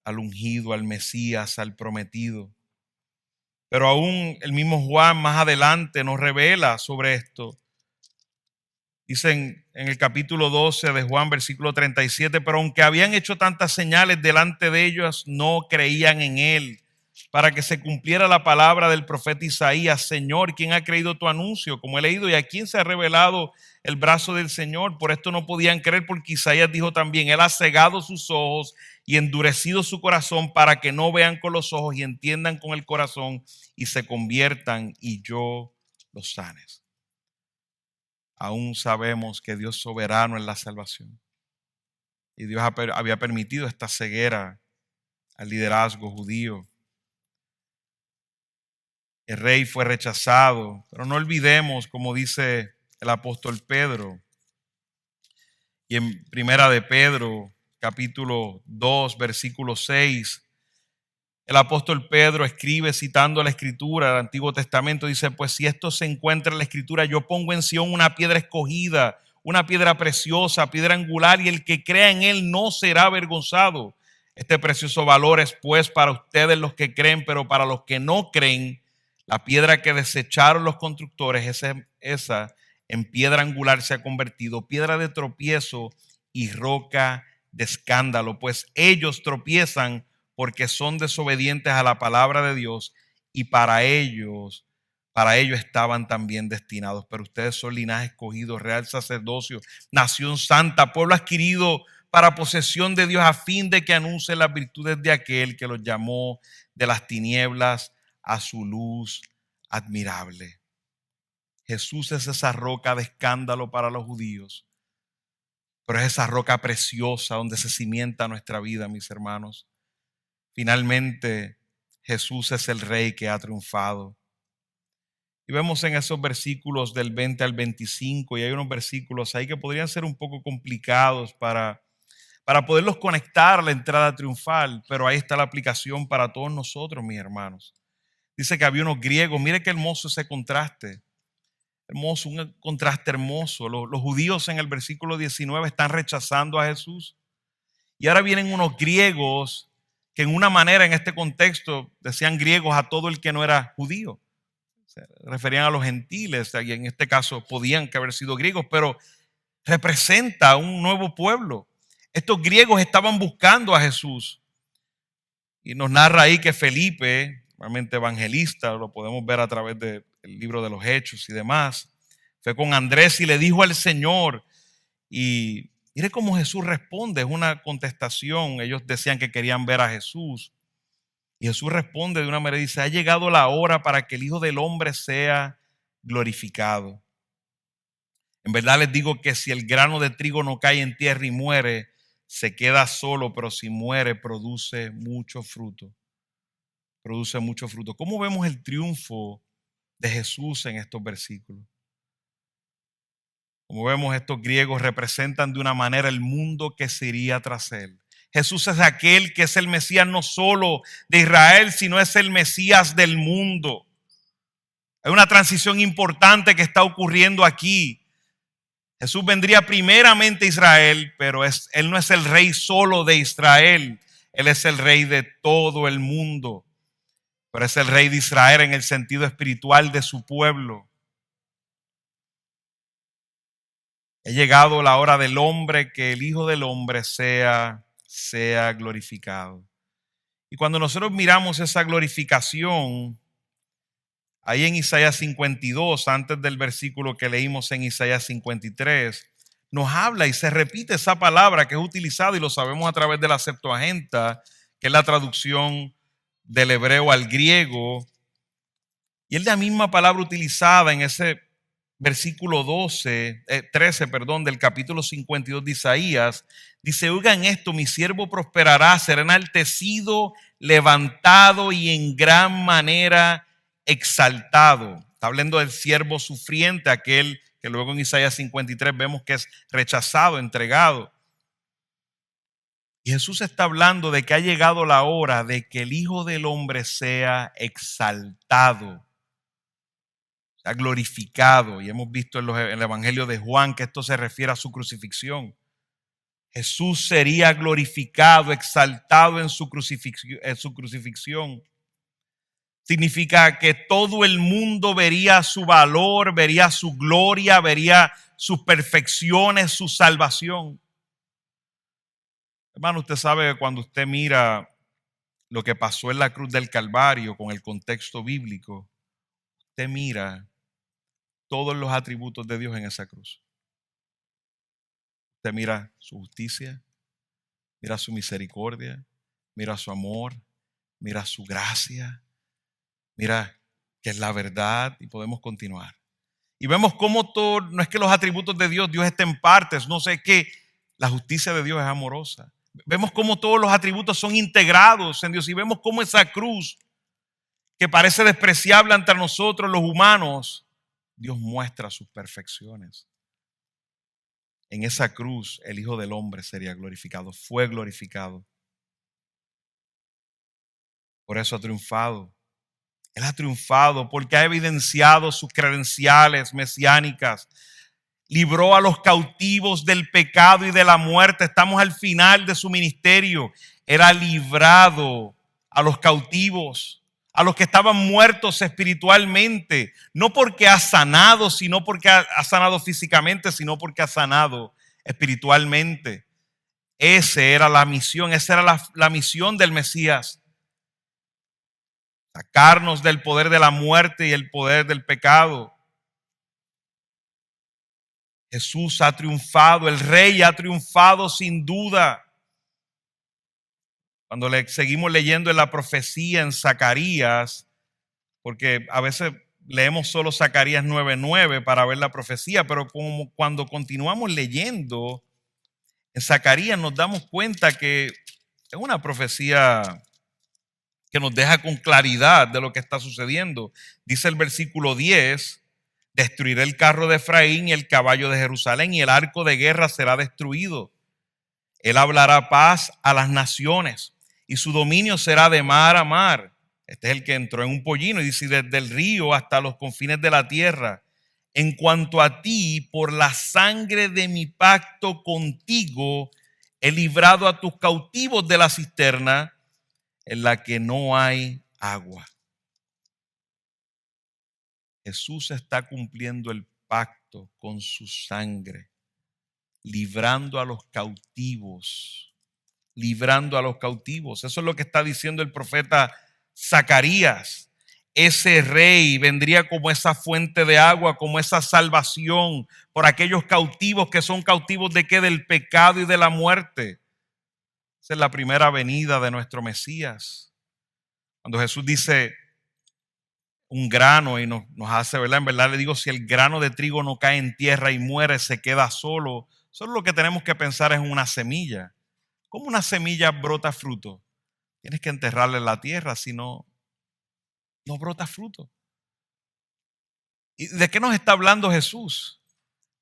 Speaker 1: al ungido, al Mesías, al prometido. Pero aún el mismo Juan más adelante nos revela sobre esto. Dicen en el capítulo 12 de Juan, versículo 37, pero aunque habían hecho tantas señales delante de ellos, no creían en él, para que se cumpliera la palabra del profeta Isaías: Señor, ¿quién ha creído tu anuncio? Como he leído, ¿y a quién se ha revelado el brazo del Señor? Por esto no podían creer, porque Isaías dijo también: Él ha cegado sus ojos y endurecido su corazón, para que no vean con los ojos y entiendan con el corazón y se conviertan y yo los sanes. Aún sabemos que Dios es soberano en la salvación, y Dios había permitido esta ceguera al liderazgo judío. El rey fue rechazado, pero no olvidemos, como dice el apóstol Pedro, y en Primera de Pedro, capítulo 2, versículo 6, el apóstol Pedro escribe citando la Escritura del Antiguo Testamento, dice: pues si esto se encuentra en la Escritura, yo pongo en Sión una piedra escogida, una piedra preciosa, piedra angular, y el que crea en él no será avergonzado. Este precioso valor es pues para ustedes los que creen, pero para los que no creen, la piedra que desecharon los constructores, esa en piedra angular se ha convertido, piedra de tropiezo y roca de escándalo, pues ellos tropiezan porque son desobedientes a la palabra de Dios, y para ello estaban también destinados. Pero ustedes son linaje escogido, real sacerdocio, nación santa, pueblo adquirido para posesión de Dios, a fin de que anuncien las virtudes de aquel que los llamó de las tinieblas a su luz admirable. Jesús es esa roca de escándalo para los judíos, pero es esa roca preciosa donde se cimienta nuestra vida, mis hermanos. Finalmente, Jesús es el Rey que ha triunfado. Y vemos en esos versículos del 20 al 25, y hay unos versículos ahí que podrían ser un poco complicados para poderlos conectar a la entrada triunfal, pero ahí está la aplicación para todos nosotros, mis hermanos. Dice que había unos griegos, mire qué hermoso ese contraste, hermoso, un contraste hermoso. Los judíos en el versículo 19 están rechazando a Jesús, y ahora vienen unos griegos que en una manera, en este contexto, decían griegos a todo el que no era judío. Se referían a los gentiles, y en este caso podían que haber sido griegos, pero representa un nuevo pueblo. Estos griegos estaban buscando a Jesús, y nos narra ahí que Felipe, realmente evangelista, lo podemos ver a través del libro de los Hechos y demás, fue con Andrés y le dijo al Señor, y mire cómo Jesús responde, es una contestación. Ellos decían que querían ver a Jesús, y Jesús responde de una manera, dice: ha llegado la hora para que el Hijo del Hombre sea glorificado. En verdad les digo que si el grano de trigo no cae en tierra y muere, se queda solo, pero si muere, produce mucho fruto. Produce mucho fruto. ¿Cómo vemos el triunfo de Jesús en estos versículos? Como vemos, estos griegos representan de una manera el mundo que se iría tras él. Jesús es aquel que es el Mesías no solo de Israel, sino es el Mesías del mundo. Hay una transición importante que está ocurriendo aquí. Jesús vendría primeramente a Israel, pero Él no es el rey solo de Israel. Él es el rey de todo el mundo. Pero es el rey de Israel en el sentido espiritual de su pueblo. Ha llegado la hora del hombre, que el Hijo del Hombre sea sea glorificado. Y cuando nosotros miramos esa glorificación, ahí en Isaías 52, antes del versículo que leímos en Isaías 53, nos habla y se repite esa palabra que es utilizada, y lo sabemos a través de la Septuaginta, que es la traducción del hebreo al griego. Y es la misma palabra utilizada en ese versículo 13, del capítulo 52 de Isaías. Dice: oigan esto, mi siervo prosperará, será enaltecido, levantado y en gran manera exaltado. Está hablando del siervo sufriente, aquel que luego en Isaías 53 vemos que es rechazado, entregado. Y Jesús está hablando de que ha llegado la hora de que el Hijo del Hombre sea exaltado, sea glorificado. Y hemos visto en el Evangelio de Juan que esto se refiere a su crucifixión. Jesús sería glorificado, exaltado en su crucifixión. Significa que todo el mundo vería su valor, vería su gloria, vería sus perfecciones, su salvación. Hermano, usted sabe que cuando usted mira lo que pasó en la cruz del Calvario con el contexto bíblico, usted mira todos los atributos de Dios en esa cruz. Usted mira su justicia, mira su misericordia, mira su amor, mira su gracia, mira que es la verdad, y podemos continuar. Y vemos cómo todo, no es que los atributos de Dios esté en partes, no sé qué, la justicia de Dios es amorosa. Vemos cómo todos los atributos son integrados en Dios, y vemos cómo esa cruz, que parece despreciable ante nosotros los humanos, Dios muestra sus perfecciones. En esa cruz el Hijo del Hombre sería glorificado, fue glorificado. Por eso ha triunfado. Él ha triunfado porque ha evidenciado sus credenciales mesiánicas. Libró a los cautivos del pecado y de la muerte. Estamos al final de su ministerio. Él ha librado a los cautivos, a los que estaban muertos espiritualmente, no porque ha sanado, sino porque ha sanado físicamente, sino porque ha sanado espiritualmente. Esa era la misión, esa era la misión del Mesías. Sacarnos del poder de la muerte y el poder del pecado. Jesús ha triunfado, el Rey ha triunfado sin duda. Cuando seguimos leyendo en la profecía en Zacarías, porque a veces leemos solo Zacarías 9:9 para ver la profecía, pero como cuando continuamos leyendo en Zacarías nos damos cuenta que es una profecía que nos deja con claridad de lo que está sucediendo. Dice el versículo 10: destruiré el carro de Efraín y el caballo de Jerusalén, y el arco de guerra será destruido. Él hablará paz a las naciones, y su dominio será de mar a mar. Este es el que entró en un pollino, y dice: desde el río hasta los confines de la tierra. En cuanto a ti, por la sangre de mi pacto contigo, he librado a tus cautivos de la cisterna en la que no hay agua. Jesús está cumpliendo el pacto con su sangre, librando a los cautivos, librando a los cautivos. Eso es lo que está diciendo el profeta Zacarías. Ese rey vendría como esa fuente de agua, como esa salvación por aquellos cautivos que son cautivos de qué, del pecado y de la muerte. Esa es la primera venida de nuestro Mesías. Cuando Jesús dice un grano y nos hace, ¿verdad? En verdad le digo, si el grano de trigo no cae en tierra y muere, se queda solo. Solo lo que tenemos que pensar es en una semilla. ¿Cómo una semilla brota fruto? Tienes que enterrarla en la tierra, si no, no brota fruto. ¿Y de qué nos está hablando Jesús?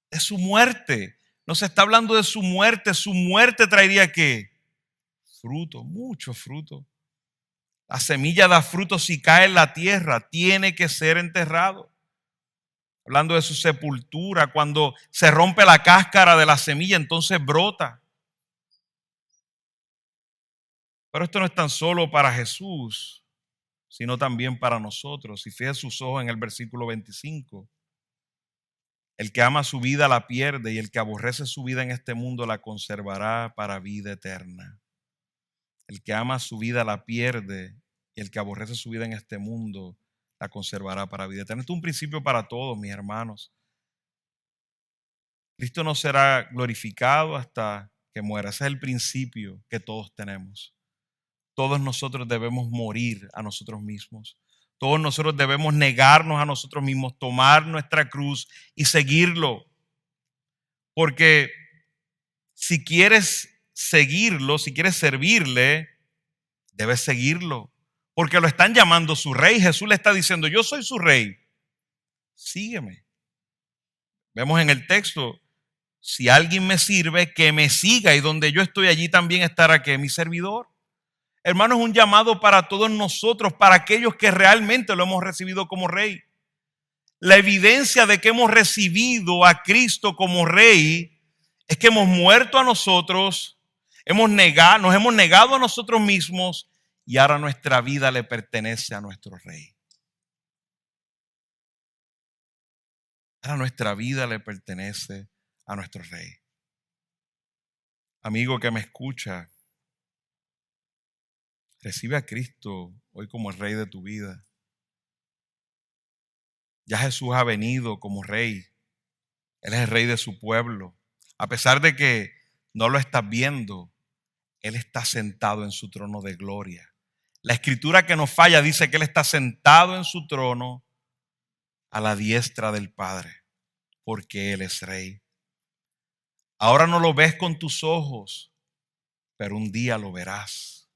Speaker 1: De su muerte. Nos está hablando de su muerte. Su muerte traería ¿qué? Fruto, mucho fruto. La semilla da fruto si cae en la tierra, tiene que ser enterrado. Hablando de su sepultura, cuando se rompe la cáscara de la semilla, entonces brota. Pero esto no es tan solo para Jesús, sino también para nosotros. Si fija sus ojos en el versículo 25. El que ama su vida la pierde, y el que aborrece su vida en este mundo la conservará para vida eterna. El que ama su vida la pierde, y el que aborrece su vida en este mundo la conservará para vida eterna. Esto es un principio para todos, mis hermanos. Cristo no será glorificado hasta que muera. Ese es el principio que todos tenemos. Todos nosotros debemos morir a nosotros mismos. Todos nosotros debemos negarnos a nosotros mismos, tomar nuestra cruz y seguirlo. Porque si quieres seguirlo, si quieres servirle, debes seguirlo. Porque lo están llamando su rey. Jesús le está diciendo, yo soy su rey. Sígueme. Vemos en el texto, si alguien me sirve, que me siga, y donde yo estoy, allí también estará que mi servidor. Hermano, es un llamado para todos nosotros, para aquellos que realmente lo hemos recibido como rey. La evidencia de que hemos recibido a Cristo como rey es que hemos muerto a nosotros, nos hemos negado a nosotros mismos, y ahora nuestra vida le pertenece a nuestro rey. Ahora nuestra vida le pertenece a nuestro rey. Amigo que me escucha, recibe a Cristo hoy como el rey de tu vida. Ya Jesús ha venido como rey. Él es el rey de su pueblo. A pesar de que no lo estás viendo, Él está sentado en su trono de gloria. La escritura que no falla dice que Él está sentado en su trono a la diestra del Padre, porque Él es rey. Ahora no lo ves con tus ojos, pero un día lo verás.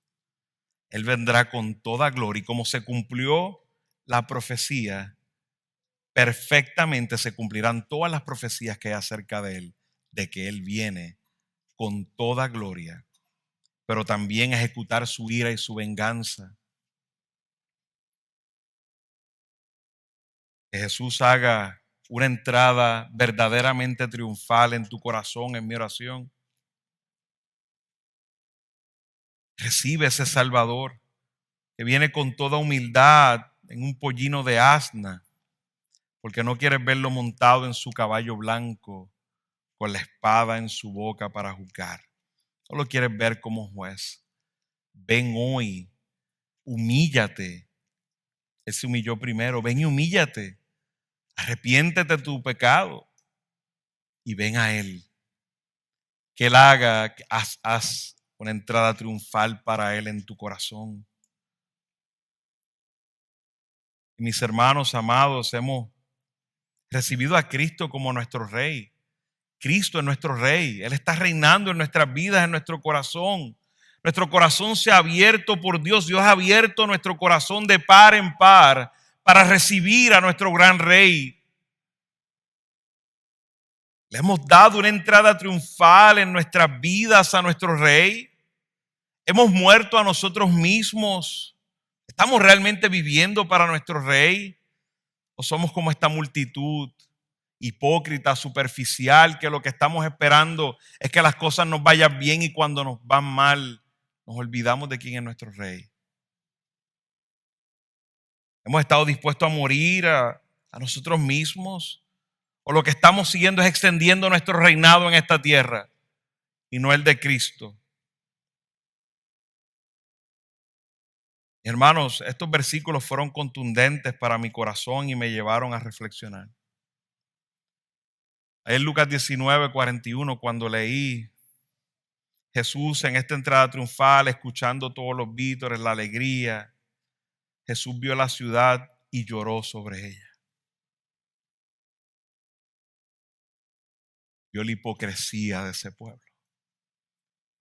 Speaker 1: Él vendrá con toda gloria, y como se cumplió la profecía, perfectamente se cumplirán todas las profecías que hay acerca de Él, de que Él viene con toda gloria, pero también ejecutar su ira y su venganza. Que Jesús haga una entrada verdaderamente triunfal en tu corazón, en mi oración. Recibe ese Salvador que viene con toda humildad en un pollino de asna, porque no quieres verlo montado en su caballo blanco con la espada en su boca para juzgar. No lo quieres ver como juez. Ven hoy, humíllate. Él se humilló primero. Ven y humíllate. Arrepiéntete de tu pecado y ven a Él. Que Él haga, haz una entrada triunfal para Él en tu corazón. Y mis hermanos amados, hemos recibido a Cristo como nuestro Rey. Cristo es nuestro Rey. Él está reinando en nuestras vidas, en nuestro corazón. Nuestro corazón se ha abierto por Dios. Dios ha abierto nuestro corazón de par en par para recibir a nuestro gran Rey. Le hemos dado una entrada triunfal en nuestras vidas a nuestro Rey. Hemos muerto a nosotros mismos. ¿Estamos realmente viviendo para nuestro Rey? ¿O somos como esta multitud hipócrita, superficial, que lo que estamos esperando es que las cosas nos vayan bien, y cuando nos van mal nos olvidamos de quién es nuestro Rey? ¿Hemos estado dispuestos a morir a nosotros mismos? ¿O lo que estamos siguiendo es extendiendo nuestro reinado en esta tierra y no el de Cristo? Hermanos, estos versículos fueron contundentes para mi corazón y me llevaron a reflexionar. Ahí en Lucas 19:41, cuando leí Jesús en esta entrada triunfal, escuchando todos los vítores, la alegría, Jesús vio la ciudad y lloró sobre ella. Vio la hipocresía de ese pueblo.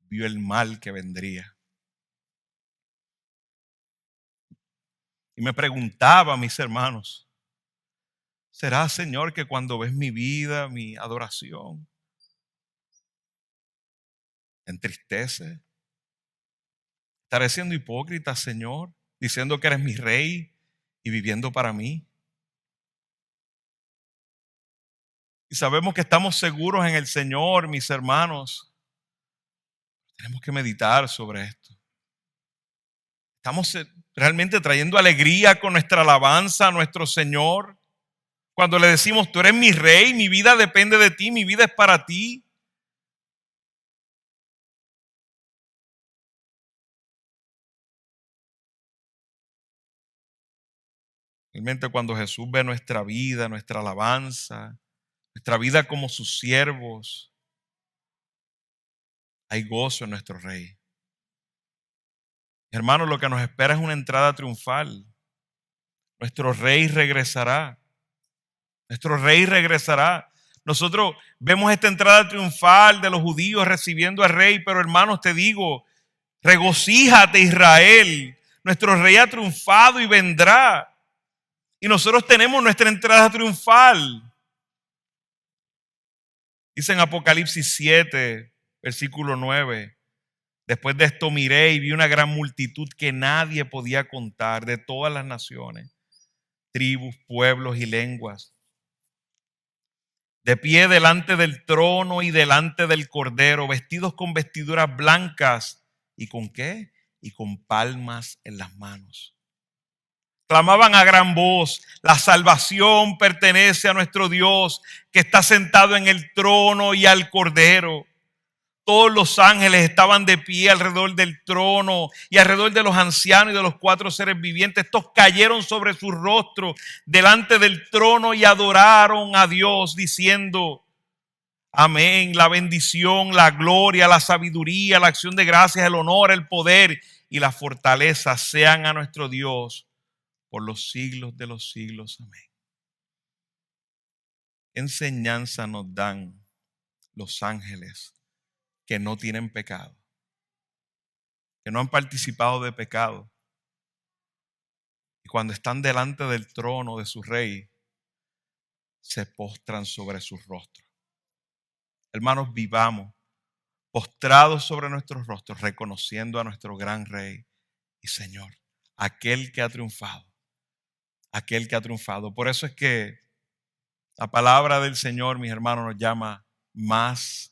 Speaker 1: Vio el mal que vendría. Y me preguntaba, mis hermanos, ¿será, Señor, que cuando ves mi vida, mi adoración, te entristece? ¿Estaré siendo hipócrita, Señor, diciendo que eres mi rey y viviendo para mí? Y sabemos que estamos seguros en el Señor, mis hermanos. Tenemos que meditar sobre esto. ¿Estamos realmente trayendo alegría con nuestra alabanza a nuestro Señor? Cuando le decimos, tú eres mi rey, mi vida depende de ti, mi vida es para ti. Realmente cuando Jesús ve nuestra vida, nuestra alabanza, nuestra vida como sus siervos, hay gozo en nuestro Rey. Hermanos, lo que nos espera es una entrada triunfal. Nuestro Rey regresará. Nuestro Rey regresará. Nosotros vemos esta entrada triunfal de los judíos recibiendo al Rey, pero hermanos, te digo, regocíjate, Israel. Nuestro Rey ha triunfado y vendrá. Y nosotros tenemos nuestra entrada triunfal. Dice en Apocalipsis 7, versículo 9. Después de esto miré y vi una gran multitud que nadie podía contar, de todas las naciones, tribus, pueblos y lenguas, de pie delante del trono y delante del Cordero, vestidos con vestiduras blancas. ¿Y con qué? Y con palmas en las manos. Clamaban a gran voz: la salvación pertenece a nuestro Dios, que está sentado en el trono, y al Cordero. Todos los ángeles estaban de pie alrededor del trono y alrededor de los ancianos y de los 4 seres vivientes. Estos cayeron sobre sus rostros delante del trono y adoraron a Dios diciendo: amén. La bendición, la gloria, la sabiduría, la acción de gracias, el honor, el poder y la fortaleza sean a nuestro Dios por los siglos de los siglos. Amén. Enseñanza nos dan los ángeles que no tienen pecado, que no han participado de pecado. Y cuando están delante del trono de su Rey, se postran sobre sus rostros. Hermanos, vivamos postrados sobre nuestros rostros, reconociendo a nuestro gran Rey y Señor, aquel que ha triunfado, aquel que ha triunfado. Por eso es que la palabra del Señor, mis hermanos, nos llama más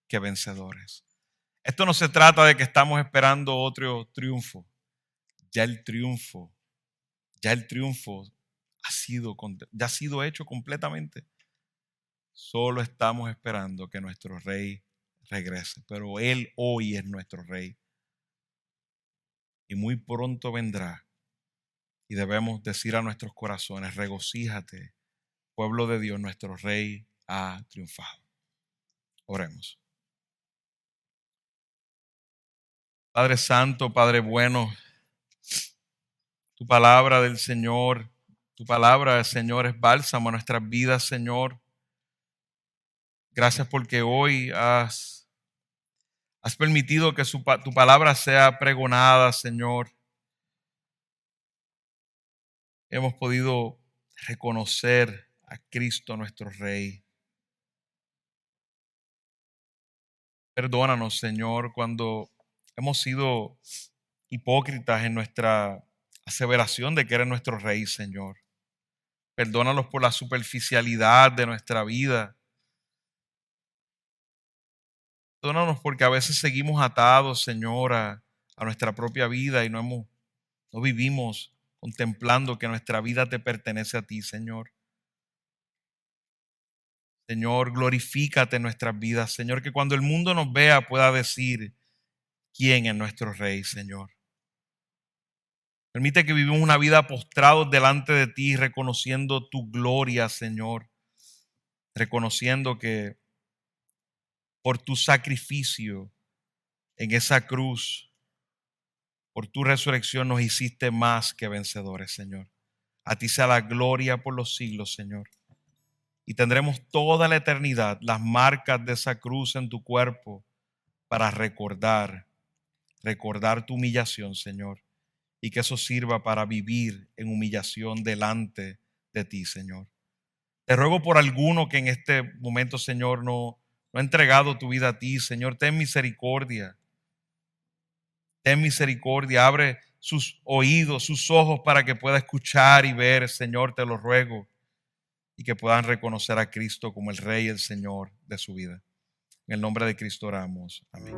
Speaker 1: que vencedores. Esto no se trata de que estamos esperando otro triunfo. Ya el triunfo ya ha sido hecho completamente. Solo estamos esperando que nuestro Rey regrese. Pero Él hoy es nuestro Rey. Y muy pronto vendrá. Y debemos decir a nuestros corazones: regocíjate, pueblo de Dios, nuestro Rey ha triunfado. Oremos. Padre Santo, Padre bueno, tu palabra del Señor, tu palabra, Señor, es bálsamo a nuestras vidas, Señor. Gracias porque hoy has permitido que tu palabra sea pregonada, Señor. Hemos podido reconocer a Cristo nuestro Rey. Perdónanos, Señor, cuando hemos sido hipócritas en nuestra aseveración de que eres nuestro Rey, Señor. Perdónanos por la superficialidad de nuestra vida. Perdónanos porque a veces seguimos atados, Señor, a nuestra propia vida y no vivimos contemplando que nuestra vida te pertenece a ti, Señor. Señor, glorifícate en nuestras vidas, Señor, que cuando el mundo nos vea pueda decir quién es nuestro Rey, Señor. Permite que vivamos una vida postrados delante de ti, reconociendo tu gloria, Señor. Reconociendo que por tu sacrificio en esa cruz, por tu resurrección nos hiciste más que vencedores, Señor. A ti sea la gloria por los siglos, Señor. Y tendremos toda la eternidad las marcas de esa cruz en tu cuerpo para recordar tu humillación, Señor. Y que eso sirva para vivir en humillación delante de ti, Señor. Te ruego por alguno que en este momento, Señor, no ha entregado tu vida a ti, Señor. Ten misericordia. Ten misericordia. Abre sus oídos, sus ojos para que pueda escuchar y ver, Señor, te lo ruego. Y que puedan reconocer a Cristo como el Rey y el Señor de su vida. En el nombre de Cristo oramos. Amén.